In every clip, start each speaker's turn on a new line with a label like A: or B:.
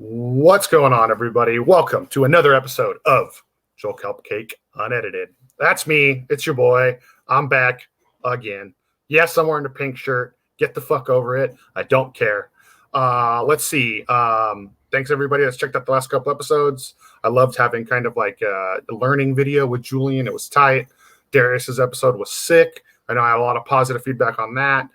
A: What's going on, everybody? Welcome to another episode of Cupcake Unedited. That's me. It's your boy. I'm back again. Yes, I'm wearing a pink shirt. Get the fuck over it. I don't care. Let's see. Thanks, everybody that's checked out the last couple episodes. I loved having kind of like a learning video with Julian. It was tight. Darius's episode was sick. I know I had a lot of positive feedback on that.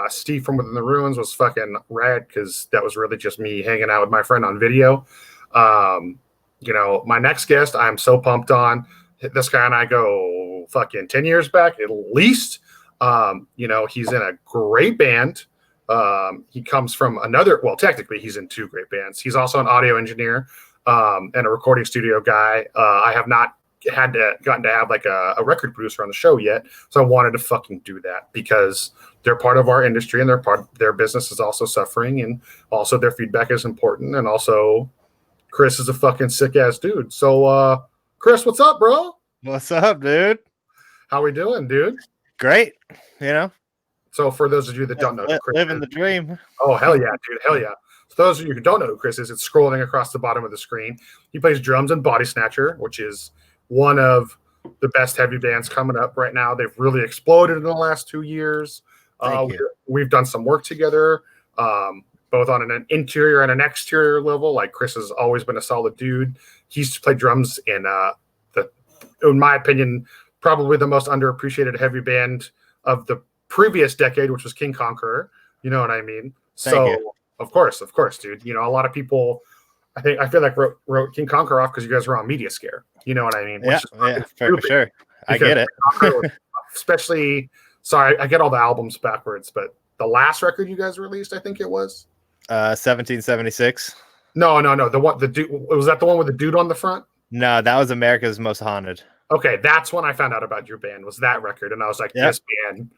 A: Steve from Within the Ruins was fucking rad because that was really just me hanging out with my friend on video. My next guest, I'm so pumped on. This guy and I go fucking 10 years back at least. He's in a great band. He comes from technically he's in two great bands. He's also an audio engineer and a recording studio guy. I have not gotten to have like a record producer on the show yet, so I wanted to fucking do that because they're part of our industry and their business is also suffering, and also their feedback is important, and also Chris is a fucking sick ass dude. So Chris, what's up, bro?
B: What's up, dude?
A: How we doing, dude?
B: Great.
A: So for those of you that don't know who Chris
B: living
A: is,
B: the dream.
A: Oh hell yeah, dude, hell yeah. So those of you who don't know who Chris is, it's scrolling across the bottom of the screen. He plays drums in Bodysnatcher, which is one of the best heavy bands coming up right now. They've really exploded in the last 2 years. We've done some work together, both on an interior and an exterior level. Like, Chris has always been a solid dude. He used to play drums in in my opinion, probably the most underappreciated heavy band of the previous decade, which was King Conqueror. You know what I mean?
B: Thank you.
A: Of course, dude. A lot of people, I feel like wrote King Conqueror off because you guys were on Media Scare. You know what I mean?
B: Yeah, for sure. I get it.
A: Especially, sorry, I get all the albums backwards, but the last record you guys released, I think it was
B: 1776.
A: No. The dude, was that the one with the dude on the front?
B: No, that was America's Most Haunted.
A: Okay, that's when I found out about your band, was that record, and I was like,
B: yep.
A: This band.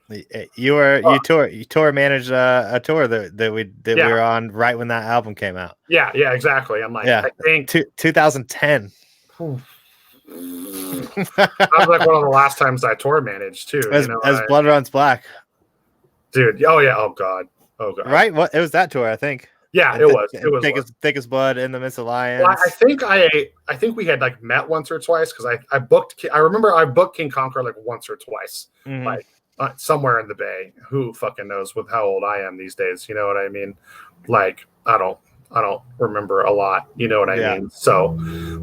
B: You tour managed a tour that we were on right when that album came out.
A: Yeah, exactly. I'm like, I think
B: 2010.
A: That was like one of the last times I tour managed too.
B: As Blood Runs Black,
A: dude. Oh yeah. Oh god.
B: Right? What? It was that tour, I think.
A: Yeah, it was. It was
B: thick as blood in the Midst Alliance.
A: Well, I think we had like met once or twice because I remember I booked King Conqueror like once or twice, like somewhere in the Bay. Who fucking knows with how old I am these days? You know what I mean? Like I don't remember a lot. You know what I mean? So,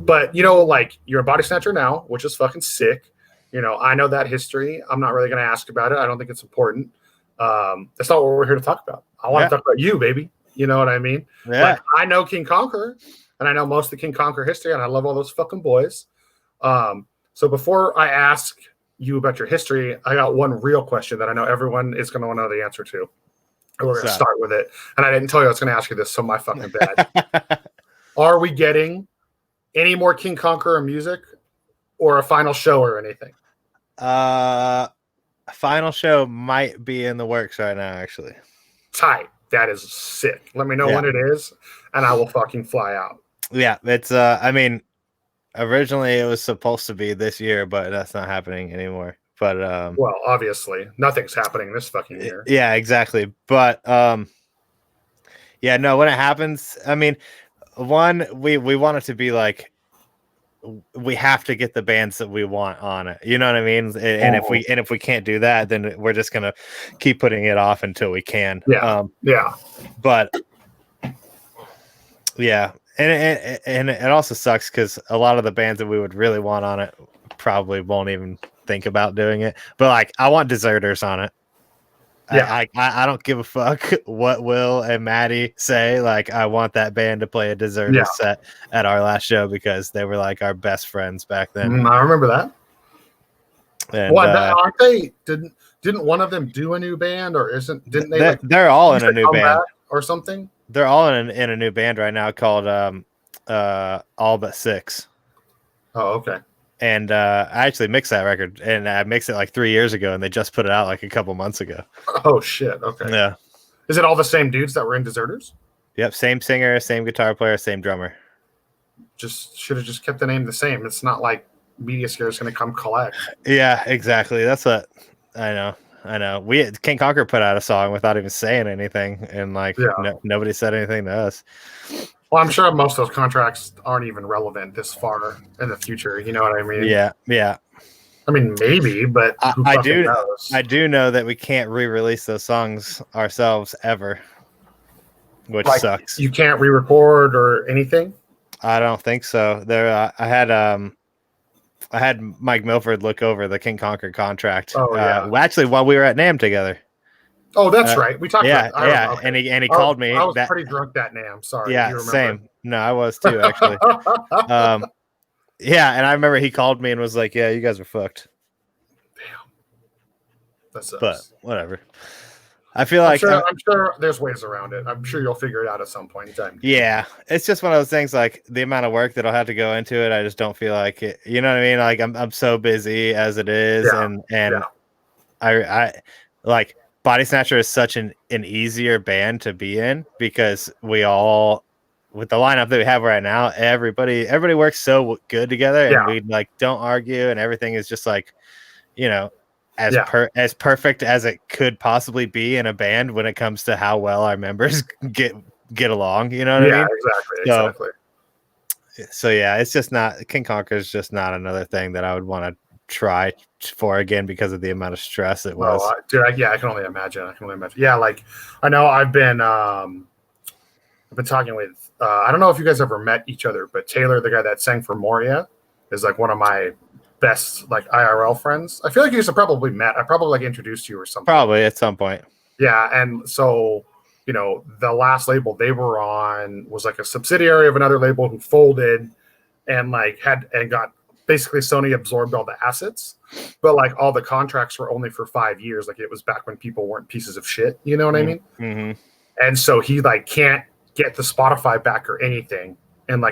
A: but like you're a Bodysnatcher now, which is fucking sick. I know that history. I'm not really going to ask about it. I don't think it's important. That's not what we're here to talk about. I want to talk about you, baby. You know what I mean?
B: Yeah.
A: Like, I know King Conqueror, and I know most of the King Conqueror history, and I love all those fucking boys. So before I ask you about your history, I got one real question that I know everyone is going to want to know the answer to. And we're going to start with it. And I didn't tell you I was going to ask you this, so my fucking bad. Are we getting any more King Conqueror music or a final show or anything?
B: A final show might be in the works right now, actually.
A: Tight. That is sick. Let me know when it is, and I will fucking fly out.
B: Yeah, it's originally it was supposed to be this year, but that's not happening anymore. But
A: well, obviously, nothing's happening this fucking year.
B: Yeah, exactly. But when it happens, I mean, one, we want it to be like, we have to get the bands that we want on it. You know what I mean? And if we can't do that, then we're just gonna keep putting it off until we can. But yeah, and it also sucks because a lot of the bands that we would really want on it probably won't even think about doing it. But like, I want Deserters on it. Yeah, I don't give a fuck what Will and Maddie say. Like, I want that band to play a Deserter set at our last show because they were like our best friends back then.
A: I remember that.
B: And,
A: aren't they? Didn't one of them do a new band, or didn't they?
B: They're all in a new band
A: or something.
B: They're all in a new band right now called All But Six.
A: Oh, okay.
B: And I actually mixed that record, and I mixed it like 3 years ago, and they just put it out like a couple months ago.
A: Oh shit! Okay.
B: Yeah.
A: Is it all the same dudes that were in Deserters?
B: Yep, same singer, same guitar player, same drummer.
A: Should have just kept the name the same. It's not like Media Scare is going to come collect.
B: Yeah, exactly. That's what I know. King Conqueror put out a song without even saying anything, and like nobody said anything to us.
A: Well, I'm sure most of those contracts aren't even relevant this far in the future. You know what I mean?
B: Yeah.
A: I mean, maybe, but who
B: I
A: fucking
B: do.
A: knows?
B: I do know that we can't re-release those songs ourselves ever, which
A: Like,
B: sucks.
A: you can't re-record or anything.
B: I don't think so. There, I had Mike Milford look over the King Conquer contract.
A: Oh yeah.
B: Actually, while we were at NAMM together.
A: Oh, that's right. We talked
B: Yeah,
A: about. I remember,
B: yeah,
A: okay.
B: and he called me.
A: I was
B: that
A: pretty drunk that day. I'm sorry.
B: Yeah,
A: You remember?
B: same. No, I was too actually. Yeah, and I remember he called me and was like, "Yeah, you guys are fucked."
A: Damn. That sucks.
B: But whatever. I feel like
A: I'm sure there's ways around it. I'm sure you'll figure it out at some point in time.
B: Yeah, it's just one of those things. Like the amount of work that I'll have to go into it, I just don't feel like it. You know what I mean? Like I'm so busy as it is, and I like Bodysnatcher is such an easier band to be in because we all, with the lineup that we have right now, everybody works so good together, and we like don't argue, and everything is just like, you know, as perfect as it could possibly be in a band when it comes to how well our members get along. You know what I mean?
A: Exactly.
B: So yeah, it's just not, King Conquer is just not another thing that I would want to try for again because of the amount of stress it was.
A: Dude, I can only imagine. Yeah, like I know I've been talking with I don't know if you guys ever met each other, but Taylor, the guy that sang for Moria, is like one of my best like IRL friends. I feel like you guys have probably met. I probably like introduced you or something.
B: Probably at some point.
A: Yeah, and so the last label they were on was like a subsidiary of another label who folded and like got basically Sony absorbed all the assets, but like all the contracts were only for 5 years. Like it was back when people weren't pieces of shit. You know what I mean?
B: Mm-hmm.
A: And so he like can't get the Spotify back or anything. And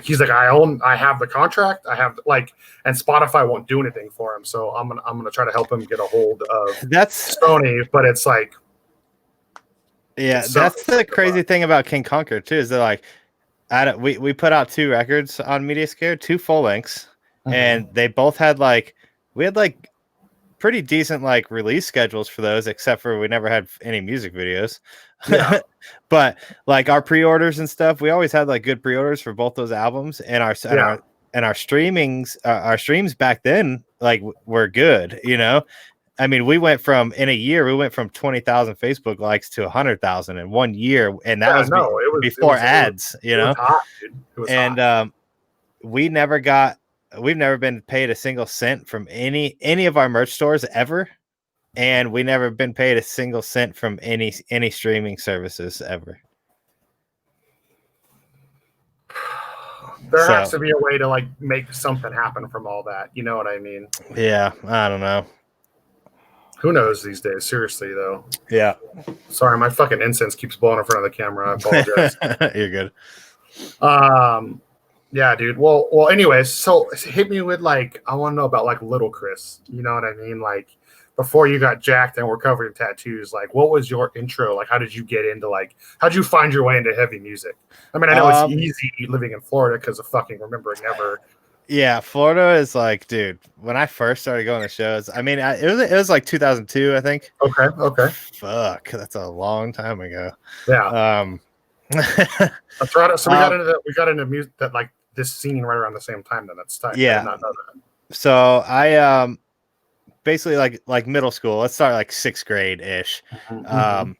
A: he's like, I have the contract. I have and Spotify won't do anything for him. So I'm gonna try to help him get a hold of Sony. But it's like,
B: that's the crazy thing about King Conquer too, is that like, we put out 2 records on Mediascare, 2 full lengths, and they both had we had pretty decent release schedules for those, except for we never had any music videos.
A: Yeah.
B: But like our pre-orders and stuff, we always had good pre-orders for both those albums, and our streams back then were good. I mean, we went from 20,000 Facebook likes to 100,000 in 1 year, and that was before ads. It was hot, dude. It was hot. We've never been paid a single cent from any of our merch stores ever, and we never been paid a single cent from any streaming services ever.
A: There has to be a way to make something happen from all that. You know what I mean?
B: Yeah, I don't know.
A: Who knows these days? Seriously, though.
B: Yeah.
A: Sorry, my fucking incense keeps blowing in front of the camera. I apologize.
B: You're good.
A: Yeah, dude. Well. Anyways, so hit me with I want to know about Little Chris. You know what I mean? Before you got jacked and were covered in tattoos, what was your intro? How did you get into how'd you find your way into heavy music? I mean, I know it's easy living in Florida because of fucking Remembering Never.
B: Yeah, Florida is dude, when I first started going to shows, I mean, it was 2002, I think.
A: Okay.
B: Fuck, that's a long time ago.
A: Yeah. That's right. So we got into music that this scene right around the same time. Then that's tight.
B: Yeah.
A: I did not know that.
B: So I basically like middle school. Let's start 6th grade ish.
A: Mm-hmm.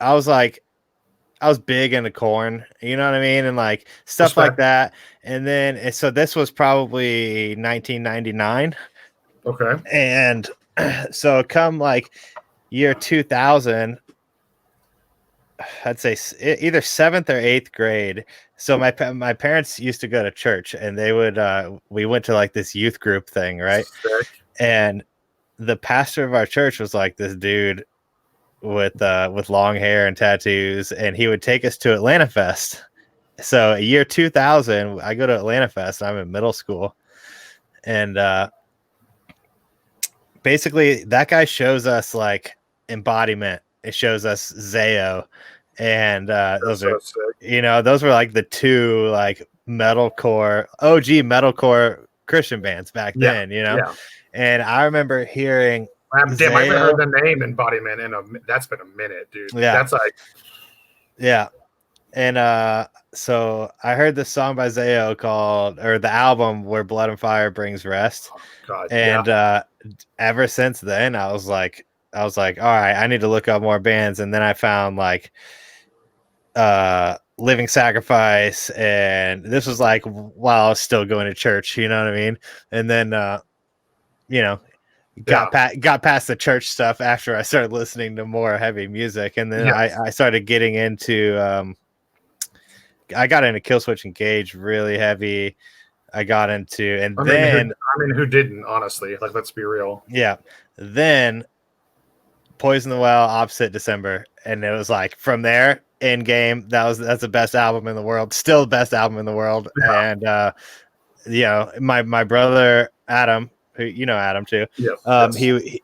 B: I was big into Corn, you know what I mean, and stuff like that. And then so this was probably 1999.
A: Okay.
B: And so come year 2000, I'd say either 7th or 8th grade. So my parents used to go to church, and they would we went to this youth group thing, right?
A: Sick.
B: And the pastor of our church was this dude with long hair and tattoos, and he would take us to Atlanta Fest. So year 2000, I go to Atlanta Fest. I'm in middle school, and basically that guy shows us Embodiment. It shows us Zayo, and those are those were the 2 metalcore OG metalcore Christian bands back then.
A: Yeah.
B: And I remember hearing.
A: Damn, I haven't heard the name Embodiment that's been a minute, dude.
B: Yeah.
A: That's
B: yeah. And so I heard this song by Zayo called, or the album Where Blood and Fire Brings Rest.
A: God, yeah,
B: And ever since then, I was like, all right, I need to look up more bands. And then I found like Living Sacrifice, and this was like while I was still going to church, you know what I mean? And then you know,
A: yeah,
B: got past the church stuff after I started listening to more heavy music, and then
A: yes.
B: I started getting into I got into Killswitch Engage really heavy. I got into, and then
A: Who didn't? Honestly, like, let's be real.
B: yeah, then Poison the Well, Opposite December, and it was like from there in game. That's the best album in the world, still the best album in the world.
A: Yeah,
B: And my brother Adam, who you know Adam too,
A: yes, yes.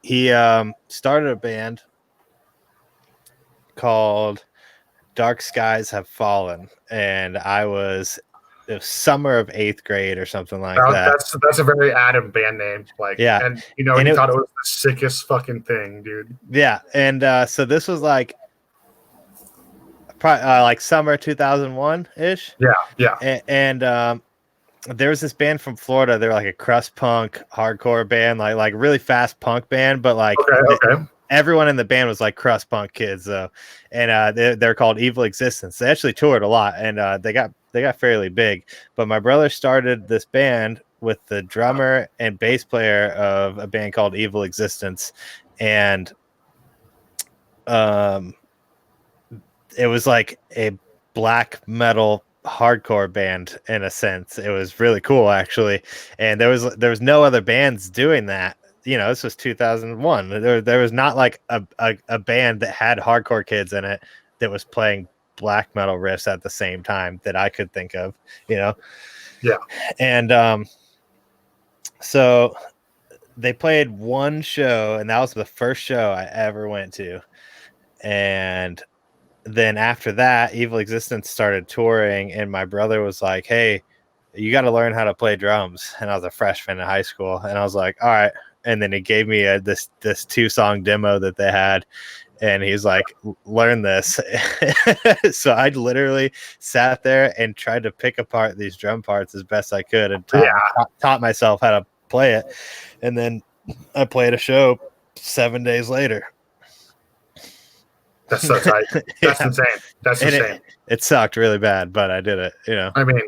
B: he started a band called Dark Skies Have Fallen, and it was summer of 8th grade or something like that.
A: That's a very Adam band name. Like,
B: Yeah,
A: and
B: and
A: he
B: it
A: thought it was the sickest fucking thing, dude.
B: yeah, and so this was like probably like summer 2001 ish.
A: Yeah, yeah.
B: And there was this band from Florida. They're like a crust punk hardcore band, like really fast punk band, but like
A: Okay.
B: everyone in the band was like crust punk kids though. And they're called Evil Existence. They actually toured a lot, and they got fairly big. But my brother started this band with the drummer and bass player of a band called Evil Existence, and it was like a black metal hardcore band in a sense. It was really cool actually, and there was no other bands doing that. This was 2001. There was not like a band that had hardcore kids in it that was playing black metal riffs at the same time that I could think of.
A: Yeah.
B: And so they played one show, and that was the first show I ever went to. And then after that, Evil Existence started touring, and my brother was like, "Hey, you got to learn how to play drums." And I was a freshman in high school, and I was like, "All right." And then he gave me this 2-song demo that they had, and he's like, "Learn this." So I literally sat there and tried to pick apart these drum parts as best I could, and taught myself how to play it. And then I played a show 7 days later.
A: That's so tight. That's insane. That's insane.
B: It sucked really bad, but I did it.
A: I mean,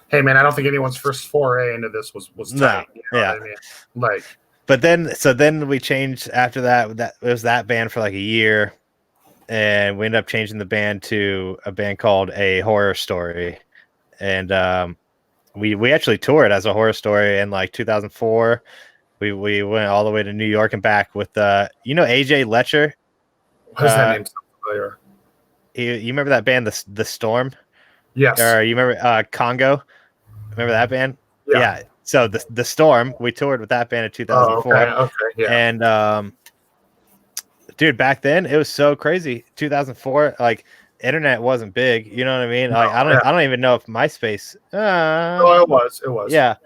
A: hey man, I don't think anyone's first foray into this was tight.
B: No, yeah.
A: What I mean? Like,
B: but then we changed after that. That it was that band for like a year, and we ended up changing the band to a band called A Horror Story, and we actually toured as A Horror Story in like 2004. We went all the way to New York and back with AJ Letcher.
A: What is that name so familiar?
B: You remember that band, the Storm?
A: Yes.
B: Or you remember Congo? Remember that band? Yeah. So the Storm, we toured with that band in 2004.
A: Okay. Yeah.
B: And dude, back then it was so crazy. 2004, like internet wasn't big. You know what I mean? Like I don't even know if MySpace.
A: Oh, it was.
B: Yeah.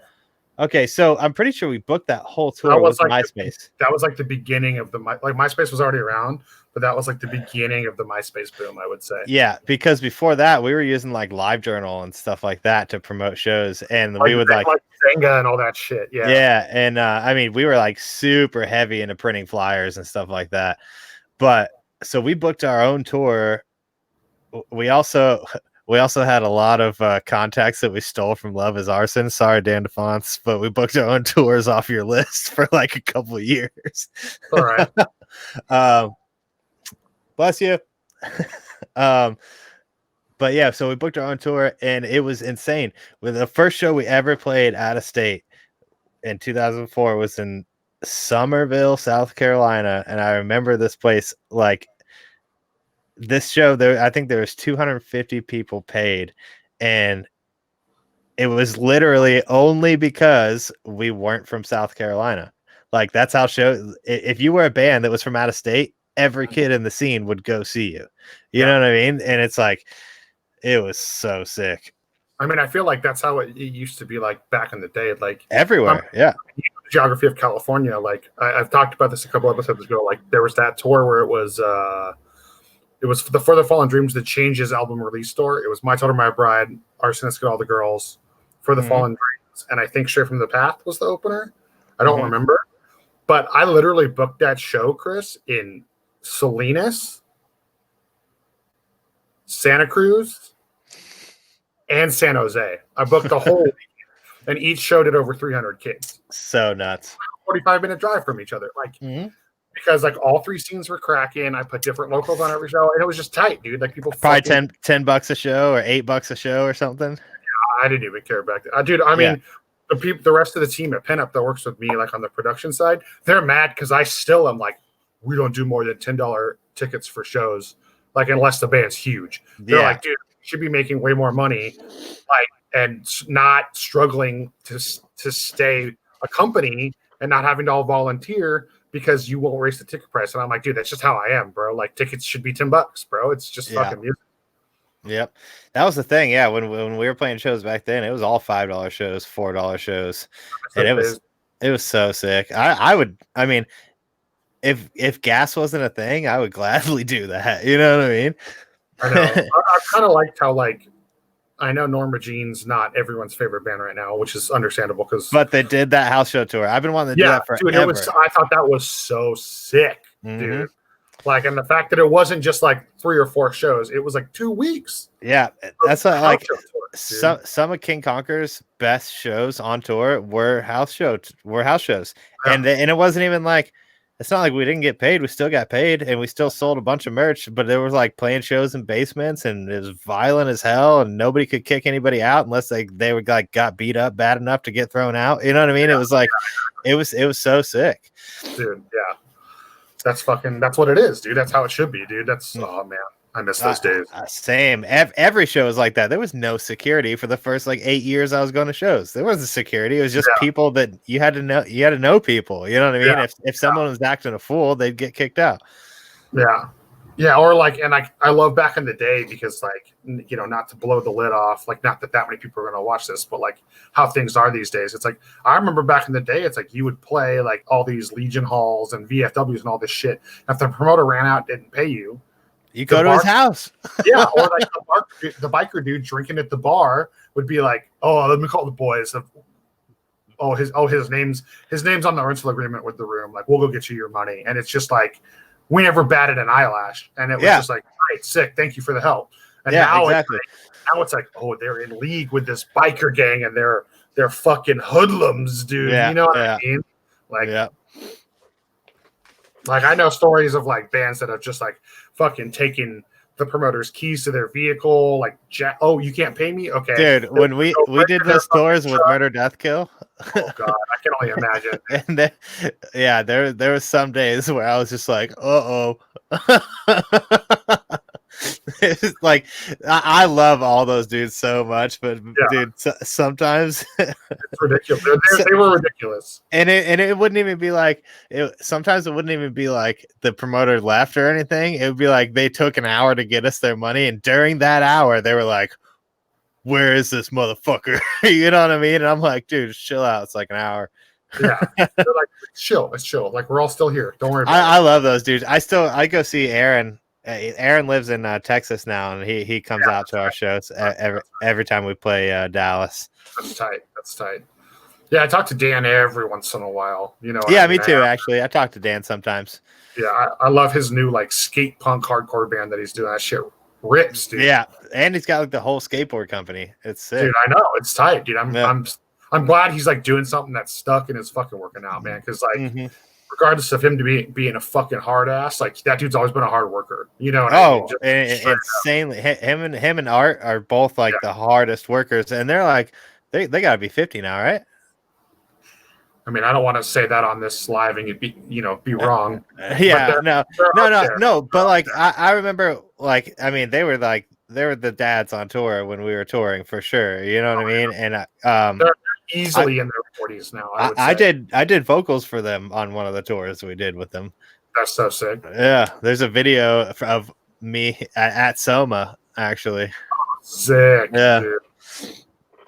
B: Okay, so I'm pretty sure we booked that whole tour with MySpace.
A: That was like the beginning of MySpace was already around, but that was like the beginning of the MySpace boom, I would say.
B: Yeah, because before that we were using like LiveJournal and stuff like that to promote shows, and we would like
A: Senga and all that shit. Yeah.
B: Yeah, and I mean we were like super heavy into printing flyers and stuff like that. But so we booked our own tour. We also had a lot of contacts that we stole from Love is Arson. Sorry, Dan DeFonts, but we booked our own tours off your list for like a couple of years.
A: All right.
B: Bless you. But yeah, so we booked our own tour, and it was insane. With the first show we ever played out of state in 2004 was in Summerville, South Carolina, and I remember this place like. This show there, I think there was 250 people paid, and it was literally only because we weren't from South Carolina. Like that's how if you were a band that was from out of state, every kid in the scene would go see you. You know what I mean? And it's like it was so sick.
A: I mean, I feel like that's how it used to be like back in the day, like
B: everywhere. Yeah.
A: The geography of California. Like I've talked about this a couple episodes ago. Like there was that tour where it was It was the For the Fallen Dreams that changed his album release store. It was My Daughter, My Bride, Arsonist Get All the Girls, For the Fallen Dreams, and I think Straight from the Path was the opener. I don't remember. But I literally booked that show, Chris, in Salinas, Santa Cruz, and San Jose. I booked the whole weekend, and each show did over 300 kids.
B: So nuts.
A: 45-minute drive from each other. Like, because like all three scenes were cracking. I put different locals on every show, and it was just tight, dude. Like people
B: probably $10 a show or $8 a show or something.
A: Yeah, I didn't even care back then. Dude, I mean, the rest of the team at Pinup that works with me, like on the production side, they're mad because I still am like, we don't do more than $10 tickets for shows, like unless the band's huge. They're like, dude, you should be making way more money, like, and not struggling to stay a company and not having to all volunteer because you won't raise the ticket price. And I'm like, dude, that's just how I am, bro. Like tickets should be $10, bro. It's just fucking music.
B: Yep. That was the thing. Yeah. When we were playing shows back then, it was all $5 shows, $4 shows. And it was so sick. I mean, if gas wasn't a thing, I would gladly do that. You know what I mean?
A: I know. I kind of liked how, like, I know Norma Jean's not everyone's favorite band right now, which is understandable but
B: they did that house show tour. I've been wanting to do that forever.
A: Dude, I thought that was so sick, dude. Like, and the fact that it wasn't just like 3 or 4 shows, it was like 2 weeks.
B: Yeah, that's like some of King Conquer's best shows on tour were house shows, and it wasn't even like. It's not like we didn't get paid. We still got paid, and we still sold a bunch of merch. But there was like playing shows in basements, and it was violent as hell, and nobody could kick anybody out unless they were like got beat up bad enough to get thrown out. You know what I mean? It was like, it was so sick,
A: dude. Yeah, that's what it is, dude. That's how it should be, dude. Oh man, I miss those days.
B: Same. Every show was like that. There was no security for the first like 8 years I was going to shows. There wasn't security. It was just people that you had to know. You had to know people. You know what I mean? Yeah. If someone was acting a fool, they'd get kicked out.
A: Yeah. Or like, and I love back in the day because, like, you know, not to blow the lid off, like, not that many people are going to watch this, but like how things are these days. It's like, I remember back in the day, it's like you would play like all these Legion halls and VFWs and all this shit. If the promoter ran out, didn't pay you.
B: You go to his house.
A: Yeah, or like the biker dude drinking at the bar would be like, "Oh, let me call the boys." His name's on the rental agreement with the room. Like, we'll go get you your money. And it's just like, we never batted an eyelash, and it was just like, "All right, sick, thank you for the help." And now it's like, oh, they're in league with this biker gang, and they're fucking hoodlums, dude. You know what I mean? Like, like I know stories of like bands that have just like fucking taken the promoter's keys to their vehicle, like, you can't pay me? Okay.
B: Dude, when we did those tours with Murder Death Kill.
A: Oh god, I can only imagine.
B: And there was some days where I was just like, uh-oh. It's like, I love all those dudes so much, but dude, sometimes
A: it's ridiculous. They were ridiculous,
B: and it wouldn't even be like sometimes it wouldn't even be like the promoter left or anything. It would be like they took an hour to get us their money, and during that hour they were like, "Where is this motherfucker?" You know what I mean? And I'm like, "Dude, chill out. It's like an hour."
A: Yeah, they're like, chill. It's chill. Like, we're all still here. Don't worry about it.
B: I love those dudes. I go see Aaron. Aaron lives in Texas now, and he comes out to our shows every time we play Dallas.
A: That's tight. Yeah, I talk to Dan every once in a while. You know.
B: Yeah, me too. Actually, I talk to Dan sometimes.
A: Yeah, I love his new like skate punk hardcore band that he's doing. That shit rips, dude.
B: Yeah, and he's got like the whole skateboard company. It's sick.
A: Dude, I know it's tight, dude. I'm glad he's like doing something that's stuck and is fucking working out, man. Because like. Regardless of him being a fucking hard ass, like, that dude's always been a hard worker. You know what I mean?
B: Insanely. Him and Art are both like the hardest workers, and they're like they gotta be 50 now, right?
A: I mean, I don't want to say that on this live and be wrong.
B: No. But like I remember, like, I mean, they were the dads on tour when we were touring for sure. You know what I mean? And
A: they're easily in their 40s now.
B: I did vocals for them on one of the tours we did with them.
A: That's so sick.
B: Yeah, there's a video of me at Soma actually.
A: Sick.
B: Yeah.
A: Dude.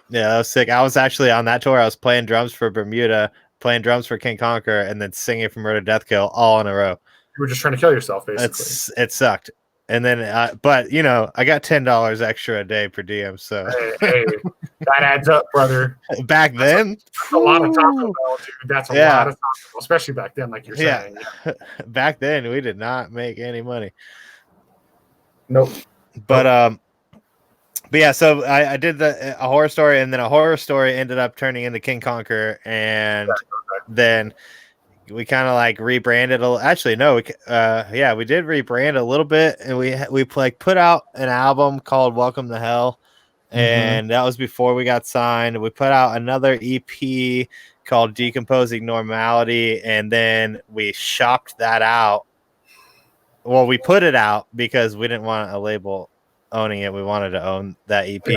B: Yeah, that was sick. I was actually on that tour. I was playing drums for Bermuda, playing drums for King Conquer, and then singing for Murder Death Kill all in a row.
A: You were just trying to kill yourself, basically.
B: It sucked. And then, but you know, I got $10 extra a day per DM. So
A: hey, that adds up, brother.
B: Back then,
A: that's a lot of Taco Bell, dude. That's a lot of Taco Bell, especially back then, like you're saying.
B: Back then, we did not make any money.
A: Nope.
B: But yeah, so I did a horror story, and then a horror story ended up turning into King Conquer, and then we kind of like rebranded. Actually, no, we did rebrand a little bit, and we like put out an album called Welcome to Hell, and that was before we got signed. We put out another EP called Decomposing Normality, and then we shopped that out. Well, we put it out because we didn't want a label owning it. We wanted to own that EP.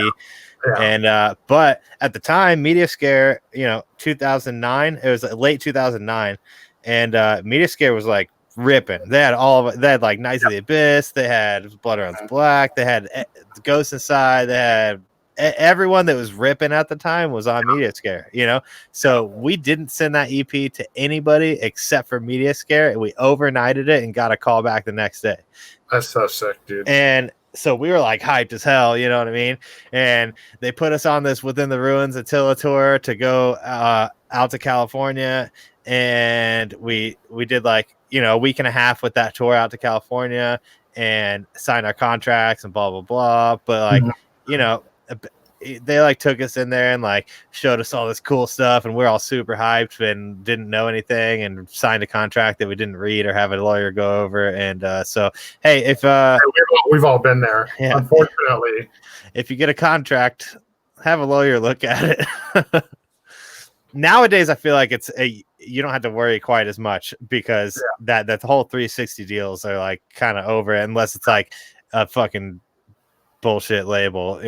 B: And but at the time, Media Scare, 2009, it was late 2009, and Media Scare was like ripping. They had they had like Knights of the Abyss, they had Blood Runs Black, they had Ghosts Inside, they had everyone that was ripping at the time was on Media Scare, so we didn't send that EP to anybody except for Media Scare, and we overnighted it and got a call back the next day.
A: That's so sick, dude.
B: And so we were like hyped as hell, you know what I mean? And they put us on this Within the Ruins Attila tour to go out to California, and we did like a week and a half with that tour out to California and signed our contracts and blah blah blah. But like they like took us in there and like showed us all this cool stuff, and we're all super hyped and didn't know anything and signed a contract that we didn't read or have a lawyer go over. And so hey, if
A: we've all been there, unfortunately.
B: If you get a contract, have a lawyer look at it. Nowadays I feel like you don't have to worry quite as much because that the whole 360 deals are like kind of over, unless it's like a fucking bullshit label,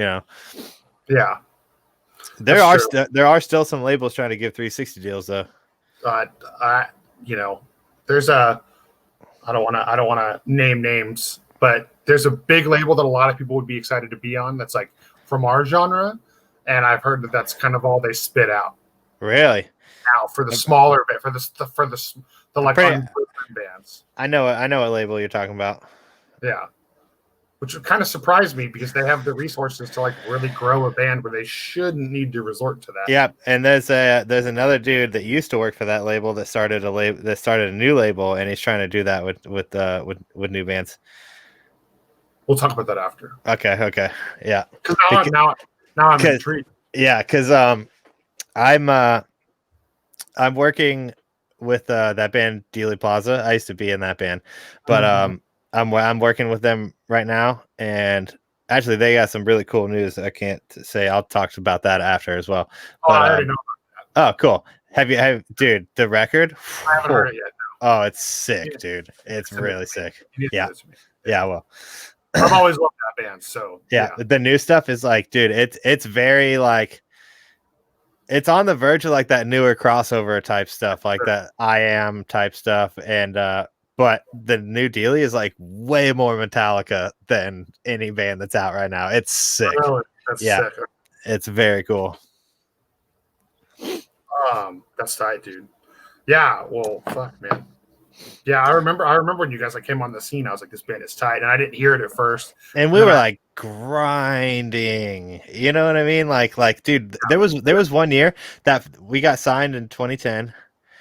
A: Yeah,
B: there are still some labels trying to give 360 deals though.
A: There's I don't want to name names, but there's a big label that a lot of people would be excited to be on. That's like from our genre, and I've heard that that's kind of all they spit out.
B: Really?
A: Now for the smaller bit, for the like bands.
B: I know what label you're talking about.
A: Yeah. Which kind of surprised me because they have the resources to like really grow a band where they shouldn't need to resort to that.
B: Yeah, and there's another dude that used to work for that label that started a new label, and he's trying to do that with new bands.
A: We'll talk about that after.
B: Okay, yeah.
A: Because now I'm intrigued.
B: Yeah, because I'm working with that band Dealey Plaza. I used to be in that band, but I'm working with them right now, and actually they got some really cool news. I can't say. I'll talk about that after as well.
A: I already know about that.
B: Oh, cool. Dude, the record?
A: I haven't heard it yet.
B: No. Oh, it's sick, dude. It's really sick. Yeah. Well,
A: I've always loved that band. So
B: yeah, the new stuff is like, dude, it's very like, it's on the verge of like that newer crossover type stuff, like that I Am type stuff, and but the new Dealey is like way more Metallica than any band that's out right now. It's sick.
A: Really? That's sick.
B: It's very cool.
A: That's tight, dude. Yeah, well, fuck, man. Yeah, I remember when you guys like came on the scene, I was like, this band is tight, and I didn't hear it at first.
B: And we were like grinding, you know what I mean? Like, dude, there was 1 year that we got signed in 2010.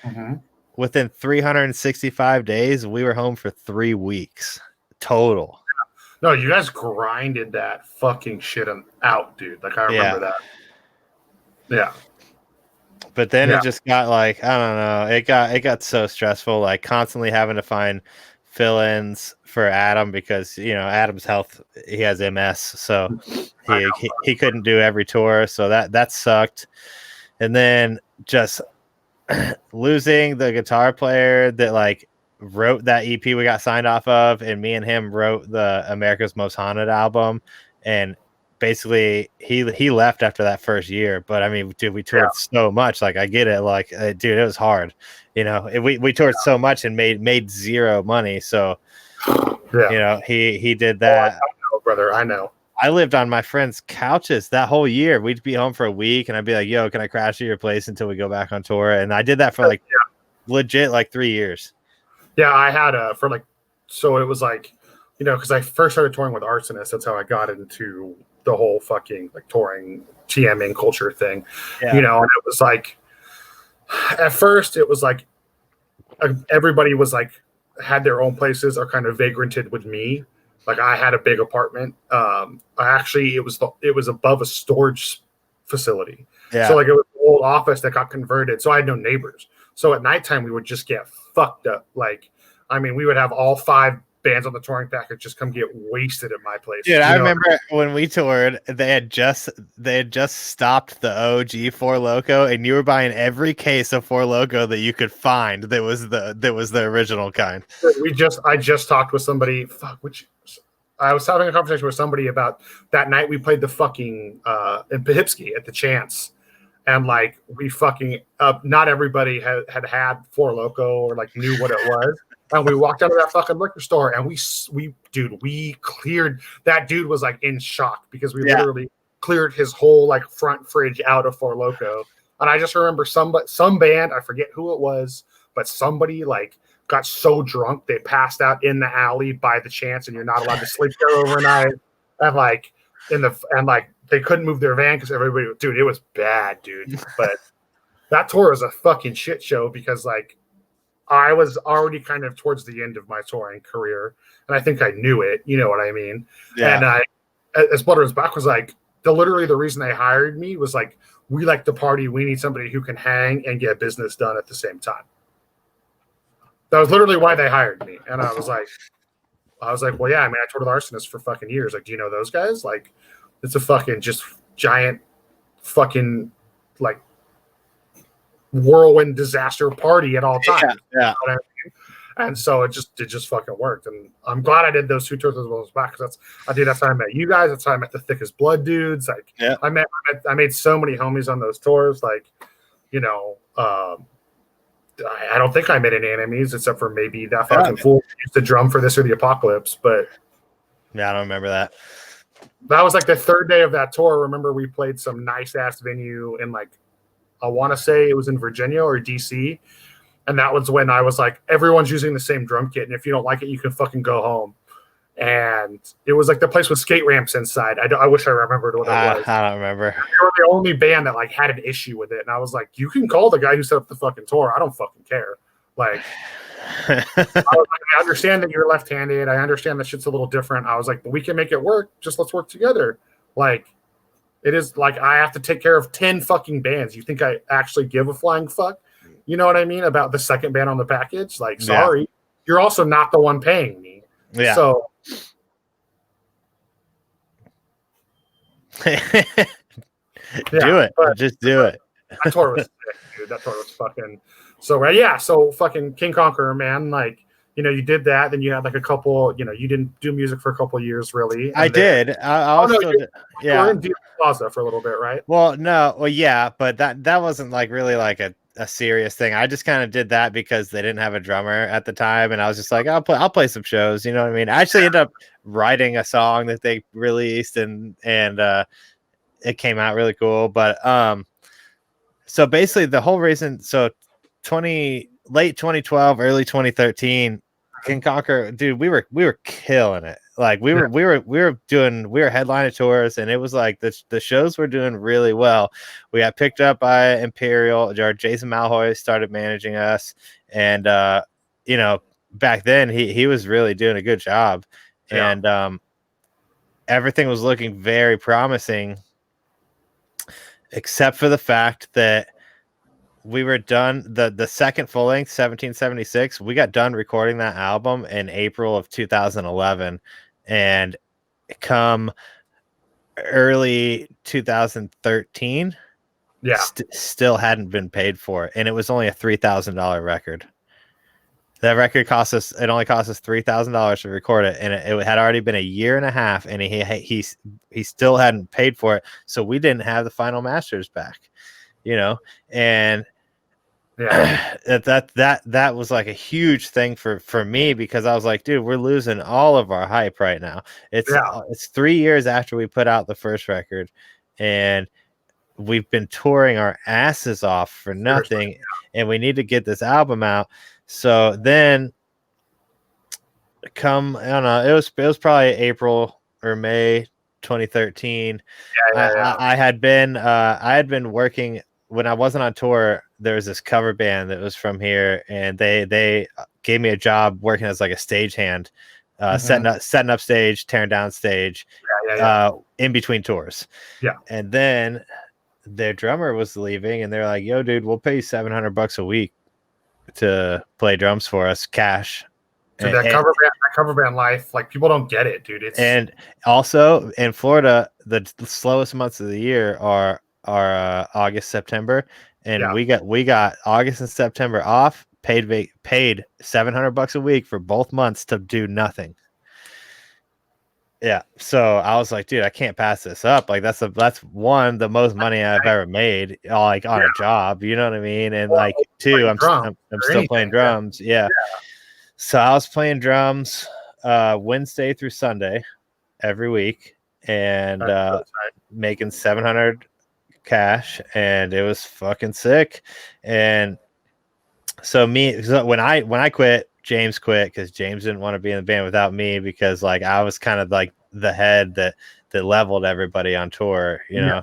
A: Mm-hmm.
B: Within 365 days, we were home for 3 weeks total.
A: No, you guys grinded that fucking shit out, dude. Like, I remember that. Yeah.
B: But then it just got like, I don't know. It got so stressful, like constantly having to find fill-ins for Adam because, Adam's health, he has MS. So he couldn't do every tour. So that sucked. And then just losing the guitar player that like wrote that EP we got signed off of, and me and him wrote the America's Most Haunted album, and basically he left after that first year. But I mean, dude, we toured so much, like I get it, like dude, it was hard, we toured so much and made zero money, so he did that.
A: I know, brother, I know.
B: I lived on my friends' couches that whole year. We'd be home for a week, and I'd be like, yo, can I crash at your place until we go back on tour? And I did that for legit like 3 years.
A: Yeah, I had so it was like you know, because I first started touring with Arsonist. That's how I got into the whole fucking like touring TMing culture thing.
B: Yeah.
A: You know, and it was like at first it was like everybody was like had their own places or kind of vagranted with me. Like I had a big apartment. I actually it was above a storage facility.
B: Yeah.
A: So like it was an old office that got converted. So I had no neighbors. So at nighttime we would just get fucked up. Like I mean, we would have all 5 bands on the touring package just come get wasted at my place.
B: Dude, I remember when we toured, they had just stopped the OG Four Loko, and you were buying every case of Four Loko that you could find that was the original kind.
A: I just talked with somebody. I was having a conversation with somebody about that night we played the fucking in Poughkeepsie at the Chance, and like we fucking not everybody had Four Loko or like knew what it was. And we walked out of that fucking liquor store and we cleared. That dude was like in shock because we literally cleared his whole like front fridge out of Four Loko. And I just remember some band, I forget who it was, but somebody like got so drunk they passed out in the alley by the Chance, and you're not allowed to sleep there overnight. And like they couldn't move their van because everybody, dude, it was bad, dude. But that tour was a fucking shit show because like I was already kind of towards the end of my touring career, and I think I knew it. You know what I mean? Yeah. And as Blood Runs Back was like, literally the reason they hired me was like, we like to party. We need somebody who can hang and get business done at the same time. That was literally why they hired me. And I was like, well, yeah, I mean, I toured with Arsonist for fucking years. Like, do you know those guys? Like, it's a fucking just giant fucking like whirlwind disaster party at all times.
B: Yeah.
A: You know what I mean? And so it just fucking worked. And I'm glad I did those 2 tours as well as back because that's how I met you guys. That's how I met the Thickest Blood dudes. Like I made so many homies on those tours. Like, you know, I don't think I made any enemies except for maybe that fucking fool who used to drum for This or the Apocalypse. But
B: yeah, I don't remember that.
A: That was like the 3rd day of that tour. Remember, we played some nice ass venue in like, I want to say it was in Virginia or DC. And that was when I was like, everyone's using the same drum kit. And if you don't like it, you can fucking go home. And it was like the place with skate ramps inside. I wish I remembered what it was.
B: I don't remember.
A: They were the only band that like had an issue with it. And I was like, you can call the guy who set up the fucking tour. I don't fucking care. Like, I understand that you're left-handed. I understand that shit's a little different. I was like, but we can make it work. Just let's work together. Like, it is like I have to take care of 10 fucking bands. You think I actually give a flying fuck? You know what I mean? About the second band on the package? Like, sorry. You're also not the one paying me.
B: Yeah.
A: So
B: do it. Just do it.
A: That tour was sick, dude. That tour was fucking so yeah. So fucking King Conqueror, man. Like, you know, you did that. Then you had like a couple. You know, you didn't do music for a couple of years, really.
B: I did. I also did.
A: You were in Deep Plaza for a little bit, right?
B: Well, no. Well, yeah, but that wasn't like really like a serious thing. I just kind of did that because they didn't have a drummer at the time, and I was just like, I'll play some shows. You know what I mean? I actually ended up writing a song that they released, and it came out really cool. But so basically the whole reason, so late 2012, early 2013, King Conquer, dude, we were killing it. Like we were headlining tours, and it was like the shows were doing really well. We got picked up by Imperial. Jason Malhoy started managing us, and you know, back then he was really doing a good job, and everything was looking very promising, except for the fact that we were done the second full length 1776. We got done recording that album in April of 2011, and come early 2013, still hadn't been paid for, and it was only a $3,000 record. That record only cost us $3,000 to record it, and it had already been a year and a half, and he still hadn't paid for it, so we didn't have the final masters back, you know. And that was like a huge thing for me, because I was like, dude, we're losing all of our hype right now. It's 3 years after we put out the first record, and we've been touring our asses off for nothing, and we need to get this album out. So then come, I don't know, it was probably April or May 2013.
A: Yeah.
B: I had been working when I wasn't on tour. There was this cover band that was from here, and they gave me a job working as like a stagehand, setting up stage, tearing down stage, in between tours.
A: Yeah.
B: And then their drummer was leaving, and they're like, "Yo, dude, we'll pay you $700 a week to play drums for us, cash."
A: Dude, that cover band life, like people don't get it, dude.
B: And also in Florida, the slowest months of the year are August, September, and we got August and September off, paid $700 a week for both months to do nothing. Yeah, so I was like, dude, I can't pass this up. Like that's one the most money I've ever made, like on a job. You know what I mean? And like two, I'm still playing drums. Yeah. So I was playing drums Wednesday through Sunday every week, and making 700 cash, and it was fucking sick. And so when I quit, James quit because James didn't want to be in the band without me, because like I was kind of like the head that leveled everybody on tour, you know.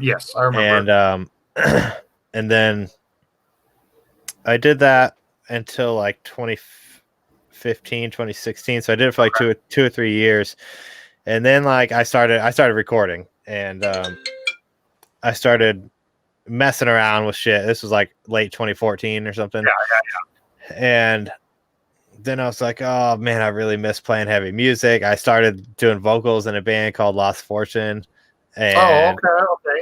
A: Yes, I remember.
B: And and then I did that until like 2015, 2016. So I did it for like two or 3 years. And then like I started recording, and I started messing around with shit. This was like late 2014 or something.
A: Yeah.
B: And then I was like, oh man, I really miss playing heavy music. I started doing vocals in a band called Lost Fortune. And
A: okay.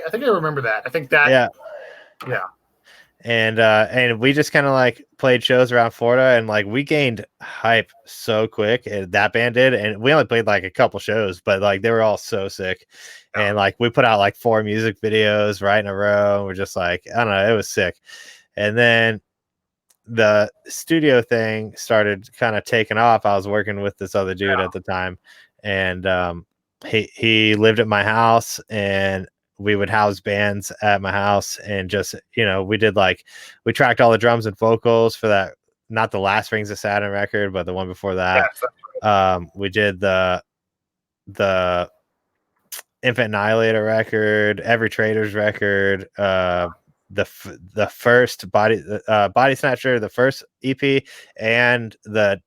A: I think I remember that. I think that. Yeah.
B: And we just kind of like played shows around Florida, and like we gained hype so quick, and that band did, and we only played like a couple shows, but like they were all so sick. And like we put out like 4 music videos right in a row, and we're just like, I don't know, it was sick. And then the studio thing started kind of taking off. I was working with this other dude at the time, and he lived at my house, and we would house bands at my house, and just, you know, we tracked all the drums and vocals for that, not the last Rings of Saturn record, but the one before that. We did the Infant Annihilator record, Every Trader's record, the first Bodysnatcher, the first EP, and the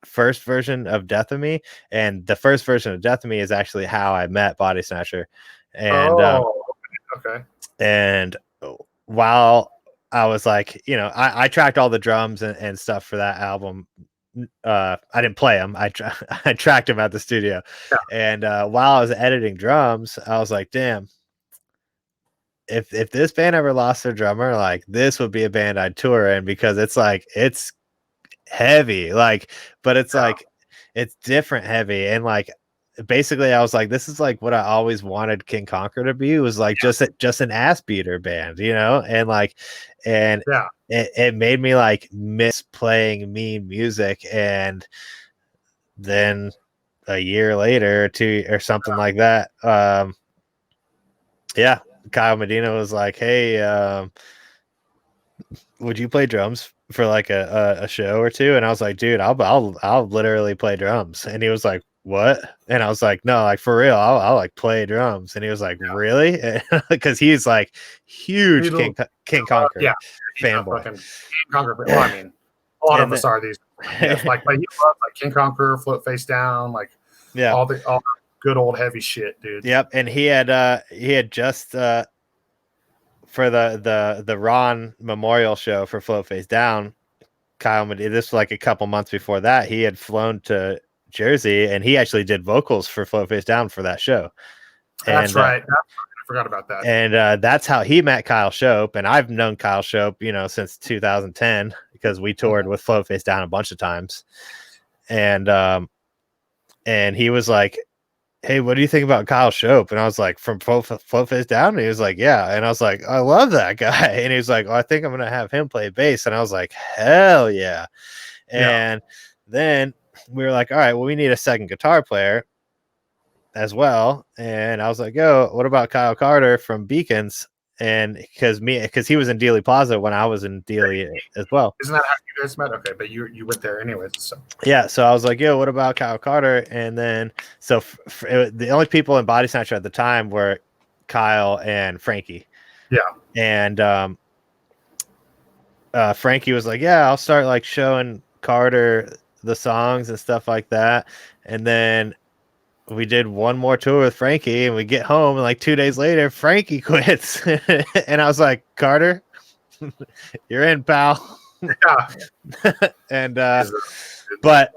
B: first version of Death of Me. And the first version of Death of Me is actually how I met Bodysnatcher. And
A: okay.
B: And while I was like, you know, I tracked all the drums and stuff for that album. I didn't play them. I tracked them at the studio. And while I was editing drums, I was like, damn, if this band ever lost their drummer, like this would be a band I'd tour in, because it's like, it's heavy, like, but it's like, it's different heavy. And like, basically I was like, this is like what I always wanted King Conquer to be. It was like just an ass beater band, you know. And like, and it made me like miss playing mean music. And then a year later or two or something like that, Kyle Medina was like, hey, would you play drums for like a show or two? And I was like, dude, I'll literally play drums. And he was like, what? And I was like, no, like for real, I'll like play drums. And he was like, really? Because he's like huge King Conquer fanboy.
A: King Conquer. Well, I mean, a lot of us are these. Yes, like he loves like King Conquer, Float Face Down, like all the good old heavy shit, dude.
B: Yep. And he had just for the Ron Memorial show for Float Face Down, Kyle Medina, this was like a couple months before that, he had flown to Jersey, and he actually did vocals for Float Face Down for that show.
A: That's right. I forgot about that.
B: And that's how he met Kyle Shope. And I've known Kyle Shope, you know, since 2010, because we toured with Float Face Down a bunch of times. And he was like, hey, what do you think about Kyle Shope? And I was like, from Float Face Down? And he was like, yeah. And I was like, I love that guy. And he was like, I think I'm going to have him play bass. And I was like, hell yeah. And then we were like, all right, well, we need a second guitar player as well. And I was like, yo, what about Kyle Carter from Beacons? and because he was in Dealey Plaza when I was in Dealey as well.
A: Isn't that how you guys met? Okay, but you went there anyways. So
B: yeah, so I was like, yo, what about Kyle Carter? And then so the only people in Bodysnatcher at the time were Kyle and Frankie.
A: Yeah,
B: and Frankie was like, yeah, I'll start like showing Carter the songs and stuff like that. And then we did one more tour with Frankie, and we get home, and like 2 days later, Frankie quits. And I was like, Carter, you're in, pal.
A: yeah.
B: And but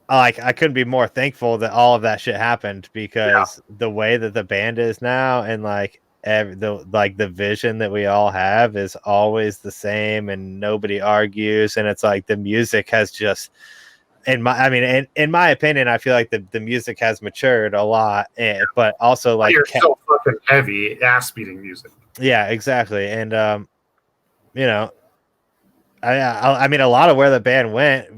B: like I couldn't be more thankful that all of that shit happened, because the way that the band is now, and like the vision that we all have is always the same, and nobody argues, and it's like the music has just in my opinion, I feel like the music has matured a lot, but also like
A: you're so fucking heavy ass beating music.
B: Yeah, exactly. And you know, I mean, a lot of where the band went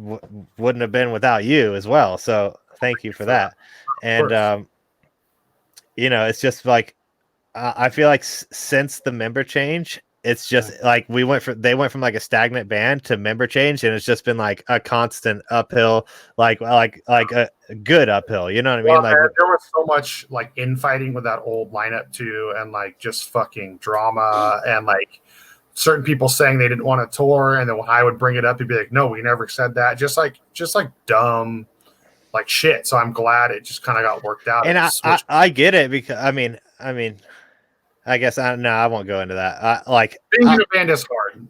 B: wouldn't have been without you as well. So thank you for that. And you know, it's just like I feel like since the member change, it's just like they went from like a stagnant band to member change, and it's just been like a constant uphill, like a good uphill. You know what I mean?
A: Well,
B: like
A: there was so much like infighting with that old lineup too, and like just fucking drama, and like certain people saying they didn't want to tour, and then when I would bring it up, he'd be like, "No, we never said that." Just like dumb, like shit. So I'm glad it just kind of got worked out.
B: And I get it, because I mean, I guess I won't go into that.
A: Being in a band is hard.